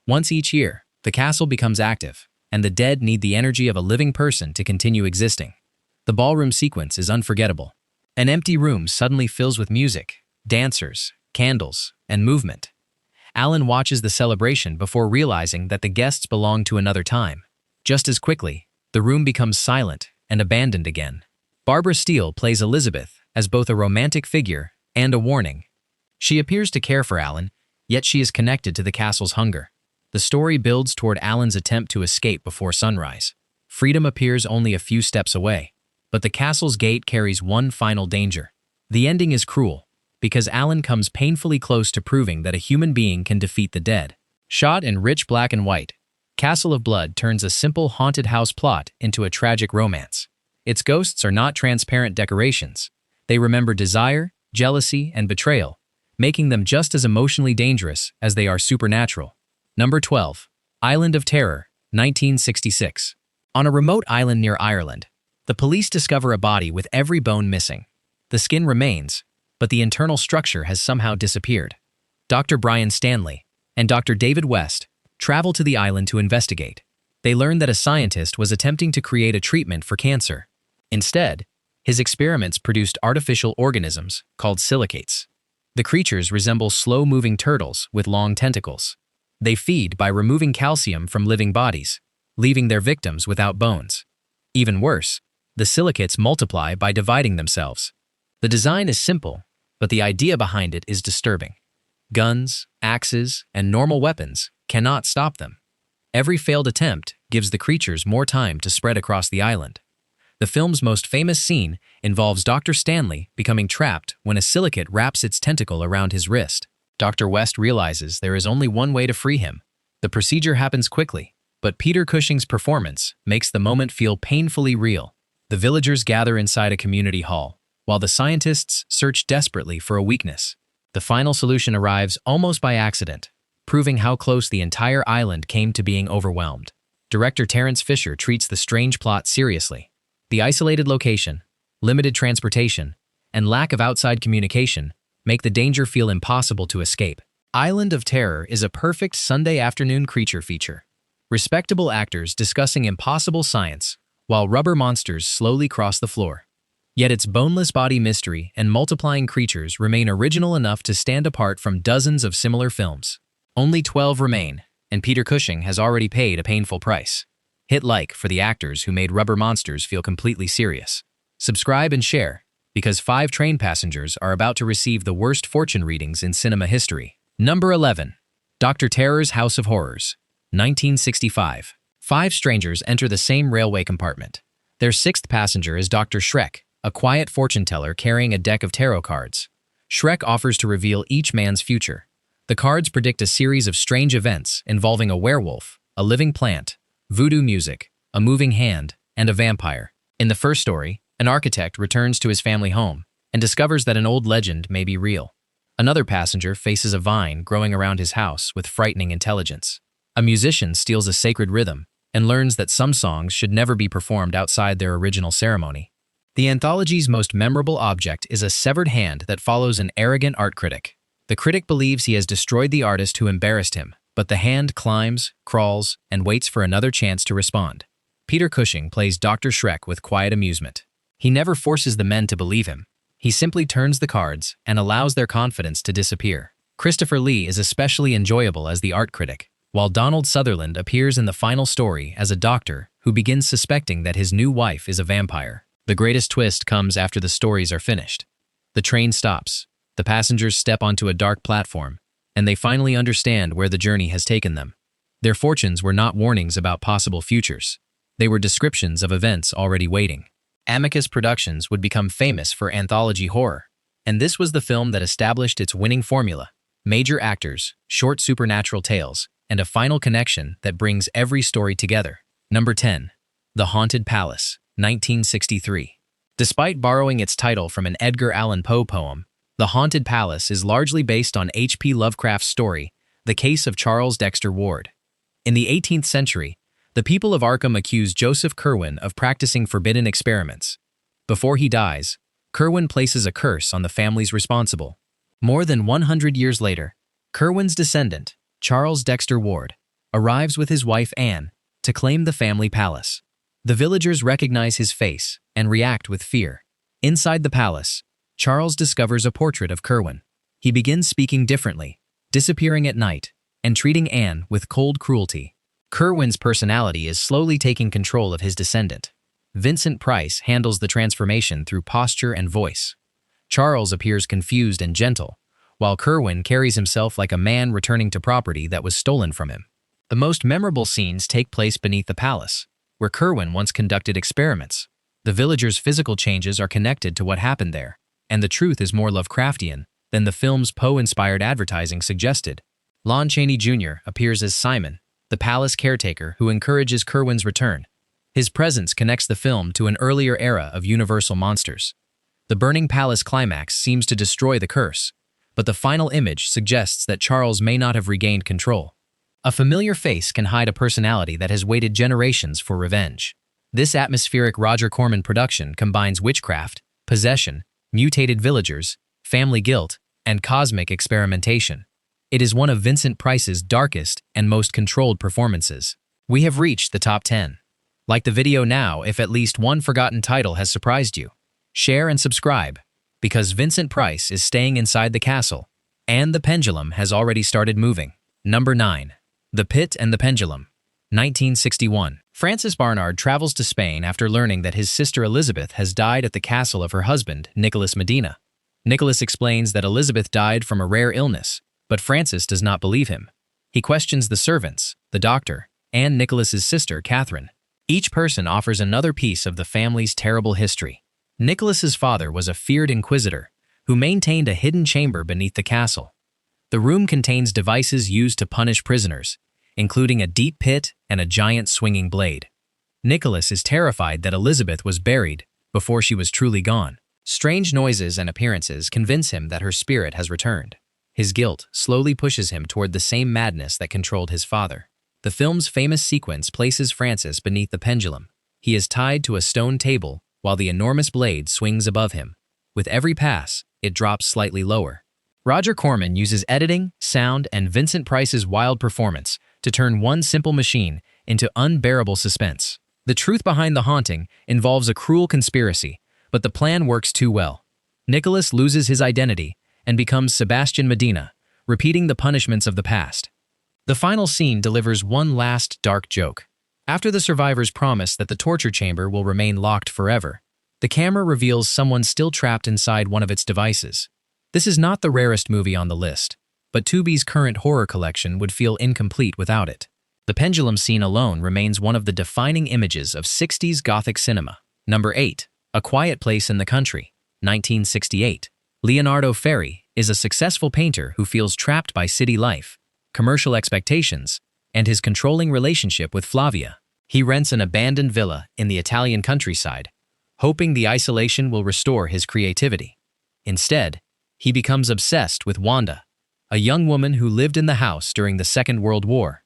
Once each year, the castle becomes active, and the dead need the energy of a living person to continue existing. The ballroom sequence is unforgettable. An empty room suddenly fills with music, dancers, candles, and movement. Alan watches the celebration before realizing that the guests belong to another time. Just as quickly, the room becomes silent and abandoned again. Barbara Steele plays Elizabeth as both a romantic figure and a warning. She appears to care for Alan, yet she is connected to the castle's hunger. The story builds toward Alan's attempt to escape before sunrise. Freedom appears only a few steps away, but the castle's gate carries one final danger. The ending is cruel, because Alan comes painfully close to proving that a human being can defeat the dead. Shot in rich black and white, Castle of Blood turns a simple haunted house plot into a tragic romance. Its ghosts are not transparent decorations. They remember desire, jealousy, and betrayal, making them just as emotionally dangerous as they are supernatural. Number 12. Island of Terror, 1966. On a remote island near Ireland, the police discover a body with every bone missing. The skin remains, but the internal structure has somehow disappeared. Dr. Brian Stanley and Dr. David West travel to the island to investigate. They learn that a scientist was attempting to create a treatment for cancer. Instead, his experiments produced artificial organisms called silicates. The creatures resemble slow-moving turtles with long tentacles. They feed by removing calcium from living bodies, leaving their victims without bones. Even worse, the silicates multiply by dividing themselves. The design is simple, but the idea behind it is disturbing. Guns, axes, and normal weapons cannot stop them. Every failed attempt gives the creatures more time to spread across the island. The film's most famous scene involves Dr. Stanley becoming trapped when a silicate wraps its tentacle around his wrist. Dr. West realizes there is only one way to free him. The procedure happens quickly, but Peter Cushing's performance makes the moment feel painfully real. The villagers gather inside a community hall, while the scientists search desperately for a weakness. The final solution arrives almost by accident, proving how close the entire island came to being overwhelmed. Director Terence Fisher treats the strange plot seriously. The isolated location, limited transportation, and lack of outside communication make the danger feel impossible to escape. Island of Terror is a perfect Sunday afternoon creature feature. Respectable actors discussing impossible science, while rubber monsters slowly cross the floor. Yet its boneless body mystery and multiplying creatures remain original enough to stand apart from dozens of similar films. Only 12 remain, and Peter Cushing has already paid a painful price. Hit like for the actors who made rubber monsters feel completely serious. Subscribe and share, because 5 train passengers are about to receive the worst fortune readings in cinema history. Number 11. Dr. Terror's House of Horrors, 1965. 5 strangers enter the same railway compartment. Their 6th passenger is Dr. Shrek, a quiet fortune teller carrying a deck of tarot cards. Shrek offers to reveal each man's future. The cards predict a series of strange events involving a werewolf, a living plant, voodoo music, a moving hand, and a vampire. In the first story, an architect returns to his family home and discovers that an old legend may be real. Another passenger faces a vine growing around his house with frightening intelligence. A musician steals a sacred rhythm and learns that some songs should never be performed outside their original ceremony. The anthology's most memorable object is a severed hand that follows an arrogant art critic. The critic believes he has destroyed the artist who embarrassed him, but the hand climbs, crawls, and waits for another chance to respond. Peter Cushing plays Dr. Shrek with quiet amusement. He never forces the men to believe him. He simply turns the cards and allows their confidence to disappear. Christopher Lee is especially enjoyable as the art critic, while Donald Sutherland appears in the final story as a doctor who begins suspecting that his new wife is a vampire. The greatest twist comes after the stories are finished. The train stops, the passengers step onto a dark platform, and they finally understand where the journey has taken them. Their fortunes were not warnings about possible futures. They were descriptions of events already waiting. Amicus Productions would become famous for anthology horror, and this was the film that established its winning formula: major actors, short supernatural tales, and a final connection that brings every story together. Number 10. The Haunted Palace, 1963. Despite borrowing its title from an Edgar Allan Poe poem, The Haunted Palace is largely based on H.P. Lovecraft's story, The Case of Charles Dexter Ward. In the 18th century, the people of Arkham accuse Joseph Curwen of practicing forbidden experiments. Before he dies, Curwen places a curse on the families responsible. More than 100 years later, Curwen's descendant, Charles Dexter Ward, arrives with his wife Anne to claim the family palace. The villagers recognize his face and react with fear. Inside the palace, Charles discovers a portrait of Curwen. He begins speaking differently, disappearing at night, and treating Anne with cold cruelty. Curwen's personality is slowly taking control of his descendant. Vincent Price handles the transformation through posture and voice. Charles appears confused and gentle, while Curwen carries himself like a man returning to property that was stolen from him. The most memorable scenes take place beneath the palace, where Curwen once conducted experiments. The villagers' physical changes are connected to what happened there, and the truth is more Lovecraftian than the film's Poe-inspired advertising suggested. Lon Chaney Jr. appears as Simon, the palace caretaker who encourages Curwen's return. His presence connects the film to an earlier era of Universal monsters. The burning palace climax seems to destroy the curse, but the final image suggests that Charles may not have regained control. A familiar face can hide a personality that has waited generations for revenge. This atmospheric Roger Corman production combines witchcraft, possession, mutated villagers, family guilt, and cosmic experimentation. It is one of Vincent Price's darkest and most controlled performances. We have reached the top 10. Like the video now if at least one forgotten title has surprised you. Share and subscribe, because Vincent Price is staying inside the castle, and the pendulum has already started moving. Number 9. The Pit and the Pendulum, 1961. Francis Barnard travels to Spain after learning that his sister Elizabeth has died at the castle of her husband, Nicholas Medina. Nicholas explains that Elizabeth died from a rare illness, but Francis does not believe him. He questions the servants, the doctor, and Nicholas's sister, Catherine. Each person offers another piece of the family's terrible history. Nicholas's father was a feared inquisitor who maintained a hidden chamber beneath the castle. The room contains devices used to punish prisoners, including a deep pit and a giant swinging blade. Nicholas is terrified that Elizabeth was buried before she was truly gone. Strange noises and appearances convince him that her spirit has returned. His guilt slowly pushes him toward the same madness that controlled his father. The film's famous sequence places Francis beneath the pendulum. He is tied to a stone table while the enormous blade swings above him. With every pass, it drops slightly lower. Roger Corman uses editing, sound, and Vincent Price's wild performance to turn one simple machine into unbearable suspense. The truth behind the haunting involves a cruel conspiracy, but the plan works too well. Nicholas loses his identity and becomes Sebastian Medina, repeating the punishments of the past. The final scene delivers one last dark joke. After the survivors promise that the torture chamber will remain locked forever, the camera reveals someone still trapped inside one of its devices. This is not the rarest movie on the list, but Tubi's current horror collection would feel incomplete without it. The pendulum scene alone remains one of the defining images of 60s Gothic cinema. Number 8. A Quiet Place in the Country, 1968. Leonardo Ferri is a successful painter who feels trapped by city life, commercial expectations, and his controlling relationship with Flavia. He rents an abandoned villa in the Italian countryside, hoping the isolation will restore his creativity. Instead, he becomes obsessed with Wanda, a young woman who lived in the house during the Second World War.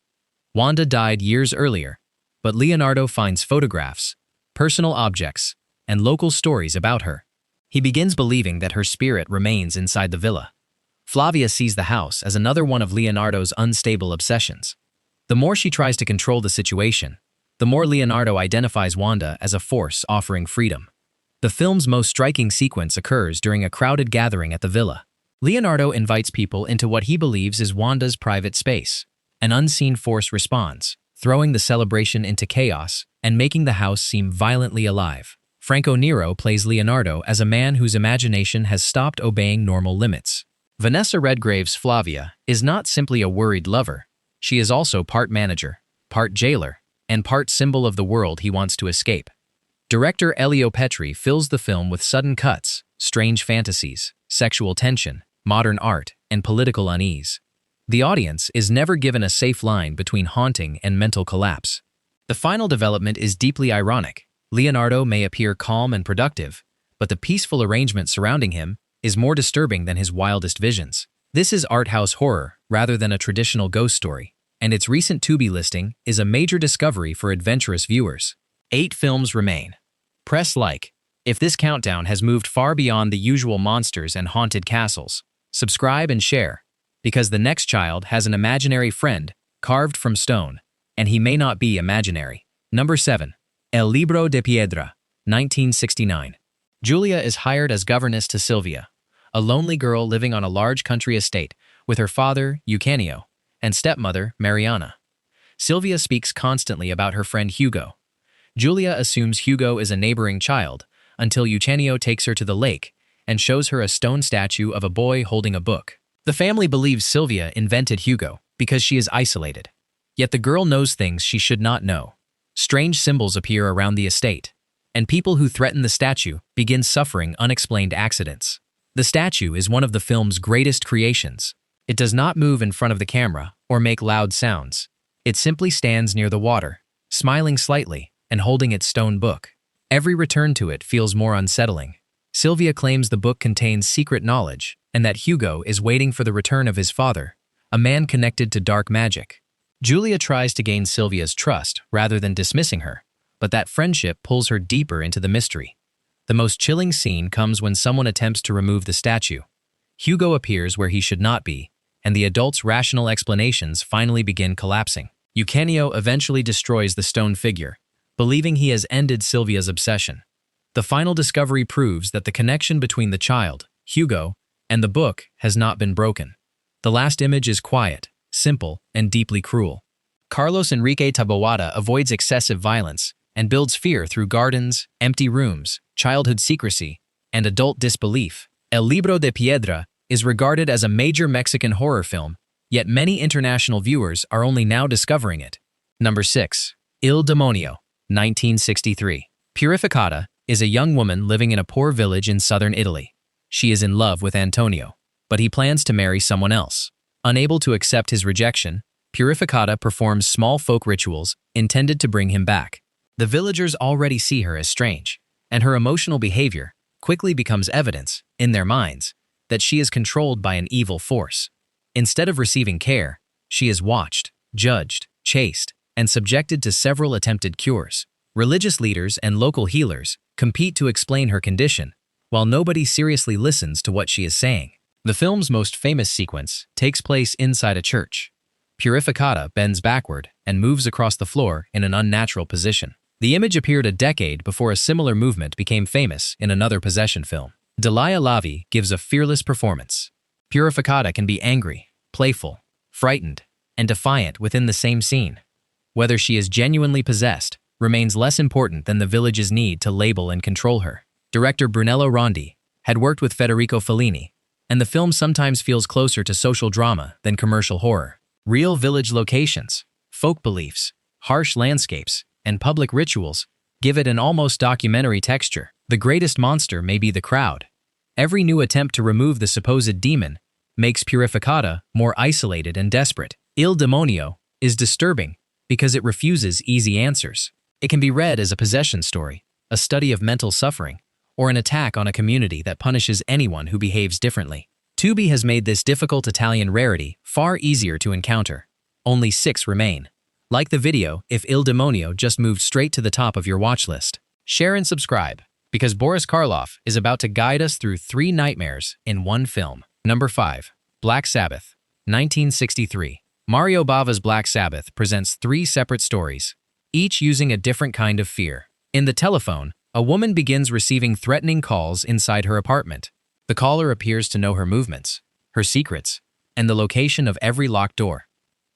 Wanda died years earlier, but Leonardo finds photographs, personal objects, and local stories about her. He begins believing that her spirit remains inside the villa. Flavia sees the house as another one of Leonardo's unstable obsessions. The more she tries to control the situation, the more Leonardo identifies Wanda as a force offering freedom. The film's most striking sequence occurs during a crowded gathering at the villa. Leonardo invites people into what he believes is Wanda's private space. An unseen force responds, throwing the celebration into chaos and making the house seem violently alive. Franco Nero plays Leonardo as a man whose imagination has stopped obeying normal limits. Vanessa Redgrave's Flavia is not simply a worried lover. She is also part manager, part jailer, and part symbol of the world he wants to escape. Director Elio Petri fills the film with sudden cuts, strange fantasies, sexual tension, modern art, and political unease. The audience is never given a safe line between haunting and mental collapse. The final development is deeply ironic. Leonardo may appear calm and productive, but the peaceful arrangement surrounding him is more disturbing than his wildest visions. This is art house horror rather than a traditional ghost story, and its recent Tubi listing is a major discovery for adventurous viewers. 8 films remain. Press like if this countdown has moved far beyond the usual monsters and haunted castles. Subscribe and share, because the next child has an imaginary friend carved from stone, and he may not be imaginary. Number 7. El Libro de Piedra, 1969. Julia is hired as governess to Silvia, a lonely girl living on a large country estate with her father, Eugenio, and stepmother, Mariana. Silvia speaks constantly about her friend Hugo. Julia assumes Hugo is a neighboring child until Eugenio takes her to the lake and shows her a stone statue of a boy holding a book. The family believes Silvia invented Hugo because she is isolated. Yet the girl knows things she should not know. Strange symbols appear around the estate, and people who threaten the statue begin suffering unexplained accidents. The statue is one of the film's greatest creations. It does not move in front of the camera or make loud sounds. It simply stands near the water, smiling slightly and holding its stone book. Every return to it feels more unsettling. Silvia claims the book contains secret knowledge and that Hugo is waiting for the return of his father, a man connected to dark magic. Julia tries to gain Silvia's trust rather than dismissing her, but that friendship pulls her deeper into the mystery. The most chilling scene comes when someone attempts to remove the statue. Hugo appears where he should not be, and the adult's rational explanations finally begin collapsing. Eugenio eventually destroys the stone figure, believing he has ended Sylvia's obsession. The final discovery proves that the connection between the child, Hugo, and the book has not been broken. The last image is quiet, simple, and deeply cruel. Carlos Enrique Taboada avoids excessive violence and builds fear through gardens, empty rooms, childhood secrecy, and adult disbelief. El Libro de Piedra is regarded as a major Mexican horror film, yet many international viewers are only now discovering it. Number 6. Il Demonio, 1963. Purificata is a young woman living in a poor village in southern Italy. She is in love with Antonio, but he plans to marry someone else. Unable to accept his rejection, Purificata performs small folk rituals intended to bring him back. The villagers already see her as strange, and her emotional behavior quickly becomes evidence, in their minds, that she is controlled by an evil force. Instead of receiving care, she is watched, judged, chased, and subjected to several attempted cures. Religious leaders and local healers compete to explain her condition, while nobody seriously listens to what she is saying. The film's most famous sequence takes place inside a church. Purificata bends backward and moves across the floor in an unnatural position. The image appeared a decade before a similar movement became famous in another possession film. Delia Lavi gives a fearless performance. Purificata can be angry, playful, frightened, and defiant within the same scene. Whether she is genuinely possessed remains less important than the village's need to label and control her. Director Brunello Rondi had worked with Federico Fellini, and the film sometimes feels closer to social drama than commercial horror. Real village locations, folk beliefs, harsh landscapes, and public rituals give it an almost documentary texture. The greatest monster may be the crowd. Every new attempt to remove the supposed demon makes Purificata more isolated and desperate. Il Demonio is disturbing because it refuses easy answers. It can be read as a possession story, a study of mental suffering, or an attack on a community that punishes anyone who behaves differently. Tubi has made this difficult Italian rarity far easier to encounter. Only 6 remain. Like the video if Il Demonio just moved straight to the top of your watch list. Share and subscribe, because Boris Karloff is about to guide us through 3 nightmares in one film. Number 5. Black Sabbath, 1963. Mario Bava's Black Sabbath presents 3 separate stories, each using a different kind of fear. In the telephone, a woman begins receiving threatening calls inside her apartment. The caller appears to know her movements, her secrets, and the location of every locked door.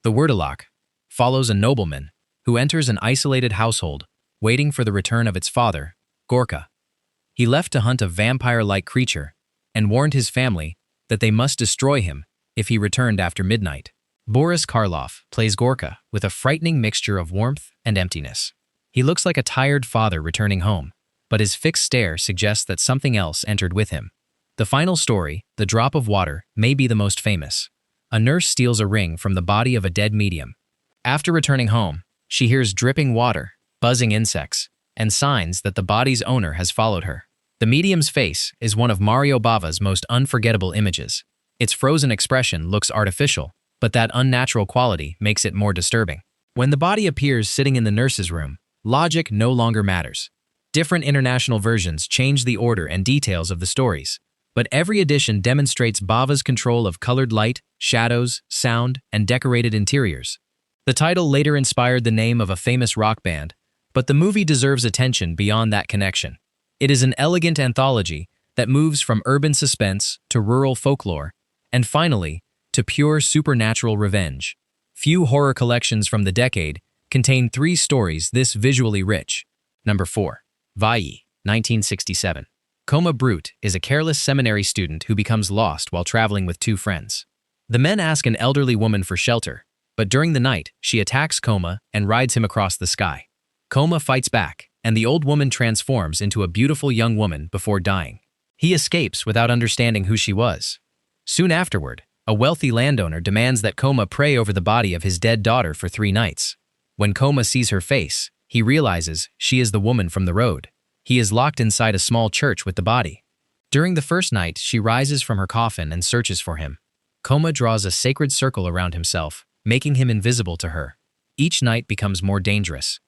The Wurdelock follows a nobleman who enters an isolated household, waiting for the return of its father, Gorka. He left to hunt a vampire-like creature and warned his family that they must destroy him if he returned after midnight. Boris Karloff plays Gorka with a frightening mixture of warmth and emptiness. He looks like a tired father returning home, but his fixed stare suggests that something else entered with him. The final story, The Drop of Water, may be the most famous. A nurse steals a ring from the body of a dead medium. After returning home, she hears dripping water, buzzing insects, and signs that the body's owner has followed her. The medium's face is one of Mario Bava's most unforgettable images. Its frozen expression looks artificial, but that unnatural quality makes it more disturbing. When the body appears sitting in the nurse's room, logic no longer matters. Different international versions change the order and details of the stories, but every edition demonstrates Bava's control of colored light, shadows, sound, and decorated interiors. The title later inspired the name of a famous rock band, but the movie deserves attention beyond that connection. It is an elegant anthology that moves from urban suspense to rural folklore, and finally, to pure supernatural revenge. Few horror collections from the decade contain 3 stories this visually rich. Number 4. Valle, 1967. Coma Brute is a careless seminary student who becomes lost while traveling with 2 friends. The men ask an elderly woman for shelter, but during the night, she attacks Coma and rides him across the sky. Coma fights back, and the old woman transforms into a beautiful young woman before dying. He escapes without understanding who she was. Soon afterward, a wealthy landowner demands that Coma pray over the body of his dead daughter for 3 nights. When Coma sees her face, he realizes she is the woman from the road. He is locked inside a small church with the body. During the first night, she rises from her coffin and searches for him. Coma draws a sacred circle around himself, making him invisible to her. Each night becomes more dangerous.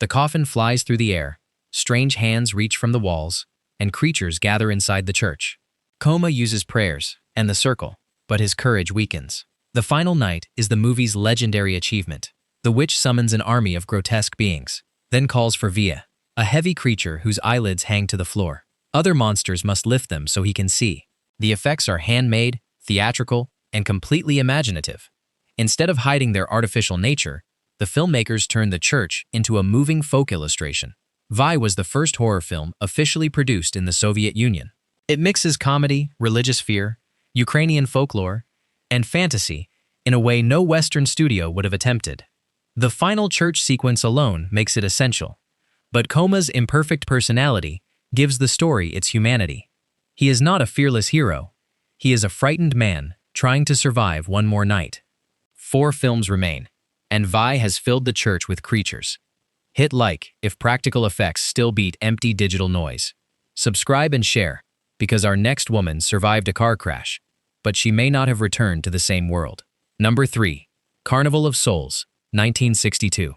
The coffin flies through the air, strange hands reach from the walls, and creatures gather inside the church. Coma uses prayers and the circle, but his courage weakens. The final night is the movie's legendary achievement. The witch summons an army of grotesque beings, then calls for Via, a heavy creature whose eyelids hang to the floor. Other monsters must lift them so he can see. The effects are handmade, theatrical, and completely imaginative. Instead of hiding their artificial nature, the filmmakers turned the church into a moving folk illustration. Vi was the first horror film officially produced in the Soviet Union. It mixes comedy, religious fear, Ukrainian folklore, and fantasy in a way no Western studio would have attempted. The final church sequence alone makes it essential, but Coma's imperfect personality gives the story its humanity. He is not a fearless hero. He is a frightened man trying to survive one more night. 4 films remain, and Vi has filled the church with creatures. Hit like if practical effects still beat empty digital noise. Subscribe and share, because our next woman survived a car crash, but she may not have returned to the same world. Number 3. Carnival of Souls, 1962.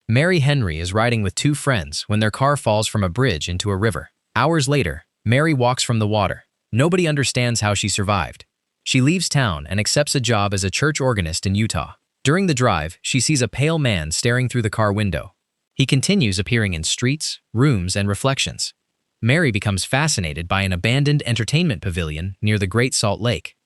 Mary Henry is riding with 2 friends when their car falls from a bridge into a river. Hours later, Mary walks from the water. Nobody understands how she survived. She leaves town and accepts a job as a church organist in Utah. During the drive, she sees a pale man staring through the car window. He continues appearing in streets, rooms, and reflections. Mary becomes fascinated by an abandoned entertainment pavilion near the Great Salt Lake.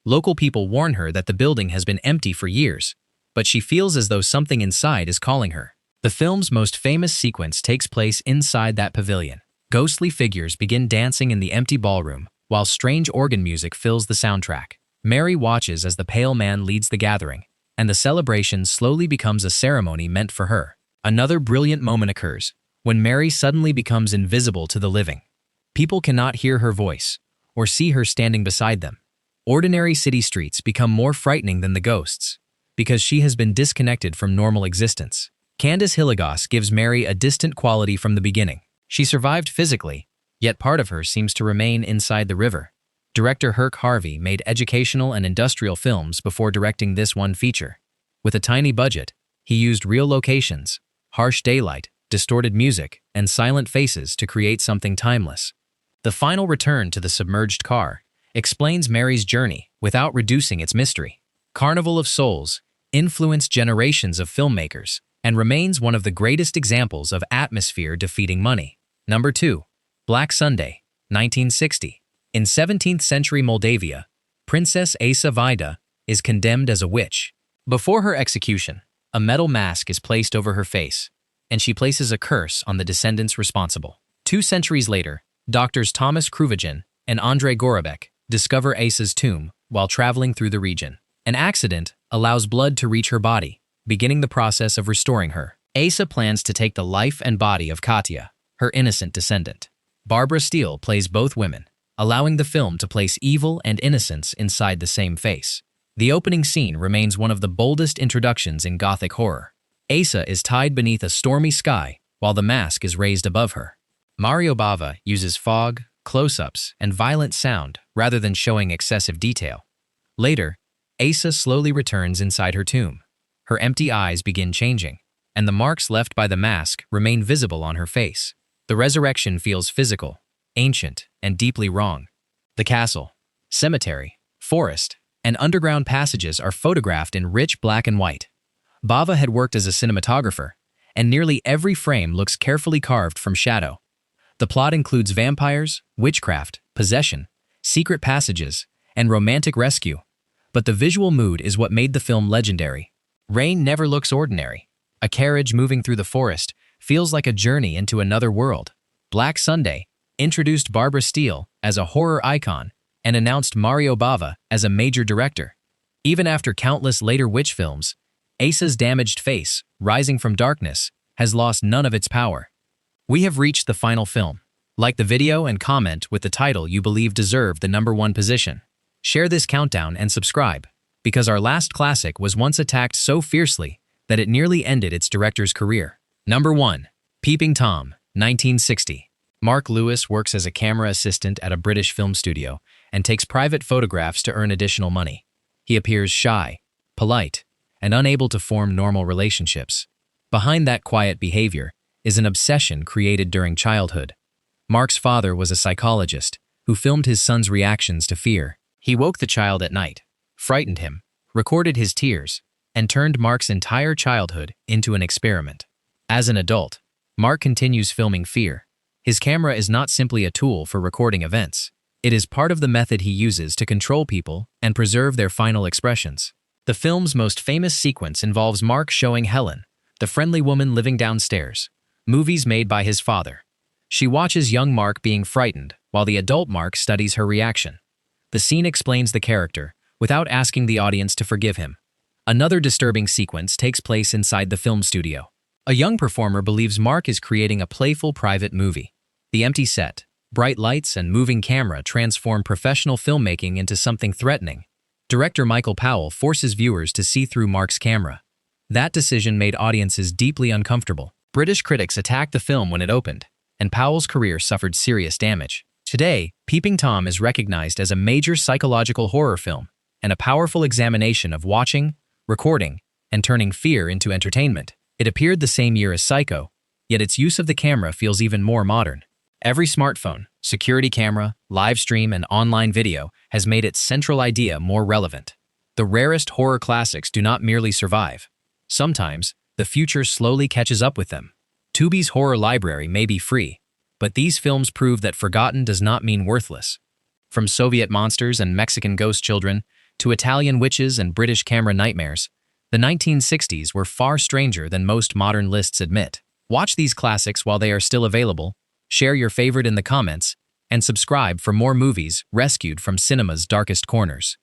Local people warn her that the building has been empty for years, but she feels as though something inside is calling her. The film's most famous sequence takes place inside that pavilion. Ghostly figures begin dancing in the empty ballroom, while strange organ music fills the soundtrack. Mary watches as the pale man leads the gathering, and the celebration slowly becomes a ceremony meant for her. Another brilliant moment occurs, when Mary suddenly becomes invisible to the living. People cannot hear her voice, or see her standing beside them. Ordinary city streets become more frightening than the ghosts, because she has been disconnected from normal existence. Candace Hilligoss gives Mary a distant quality from the beginning. She survived physically, yet part of her seems to remain inside the river. Director Herc Harvey made educational and industrial films before directing this one feature. With a tiny budget, he used real locations, harsh daylight, distorted music, and silent faces to create something timeless. The final return to the submerged car explains Mary's journey without reducing its mystery. Carnival of Souls influenced generations of filmmakers and remains one of the greatest examples of atmosphere defeating money. Number 2. Black Sunday, 1960. In 17th century Moldavia, Princess Asa Vida is condemned as a witch. Before her execution, a metal mask is placed over her face, and she places a curse on the descendants responsible. 2 centuries later, doctors Thomas Kruvagin and Andrei Gorobek discover Asa's tomb while traveling through the region. An accident allows blood to reach her body, beginning the process of restoring her. Asa plans to take the life and body of Katya, her innocent descendant. Barbara Steele plays both women, allowing the film to place evil and innocence inside the same face. The opening scene remains one of the boldest introductions in Gothic horror. Asa is tied beneath a stormy sky while the mask is raised above her. Mario Bava uses fog, close-ups, and violent sound rather than showing excessive detail. Later, Asa slowly returns inside her tomb. Her empty eyes begin changing, and the marks left by the mask remain visible on her face. The resurrection feels physical, ancient, and deeply wrong. The castle, cemetery, forest, and underground passages are photographed in rich black and white. Bava had worked as a cinematographer, and nearly every frame looks carefully carved from shadow. The plot includes vampires, witchcraft, possession, secret passages, and romantic rescue, but the visual mood is what made the film legendary. Rain never looks ordinary. A carriage moving through the forest feels like a journey into another world. Black Sunday introduced Barbara Steele as a horror icon and announced Mario Bava as a major director. Even after countless later witch films, Asa's damaged face, rising from darkness, has lost none of its power. We have reached the final film. Like the video and comment with the title you believe deserved the #1 position. Share this countdown and subscribe, because our last classic was once attacked so fiercely that it nearly ended its director's career. Number 1. Peeping Tom, 1960. Mark Lewis works as a camera assistant at a British film studio and takes private photographs to earn additional money. He appears shy, polite, and unable to form normal relationships. Behind that quiet behavior is an obsession created during childhood. Mark's father was a psychologist, who filmed his son's reactions to fear. He woke the child at night, frightened him, recorded his tears, and turned Mark's entire childhood into an experiment. As an adult, Mark continues filming fear. His camera is not simply a tool for recording events. It is part of the method he uses to control people and preserve their final expressions. The film's most famous sequence involves Mark showing Helen, the friendly woman living downstairs, movies made by his father. She watches young Mark being frightened while the adult Mark studies her reaction. The scene explains the character without asking the audience to forgive him. Another disturbing sequence takes place inside the film studio. A young performer believes Mark is creating a playful private movie. The empty set, bright lights, and moving camera transform professional filmmaking into something threatening. Director Michael Powell forces viewers to see through Mark's camera. That decision made audiences deeply uncomfortable. British critics attacked the film when it opened, and Powell's career suffered serious damage. Today, Peeping Tom is recognized as a major psychological horror film and a powerful examination of watching, recording, and turning fear into entertainment. It appeared the same year as Psycho, yet its use of the camera feels even more modern. Every smartphone, security camera, live stream, and online video has made its central idea more relevant. The rarest horror classics do not merely survive. Sometimes, the future slowly catches up with them. Tubi's horror library may be free, but these films prove that forgotten does not mean worthless. From Soviet monsters and Mexican ghost children to Italian witches and British camera nightmares, the 1960s were far stranger than most modern lists admit. Watch these classics while they are still available, share your favorite in the comments, and subscribe for more movies rescued from cinema's darkest corners.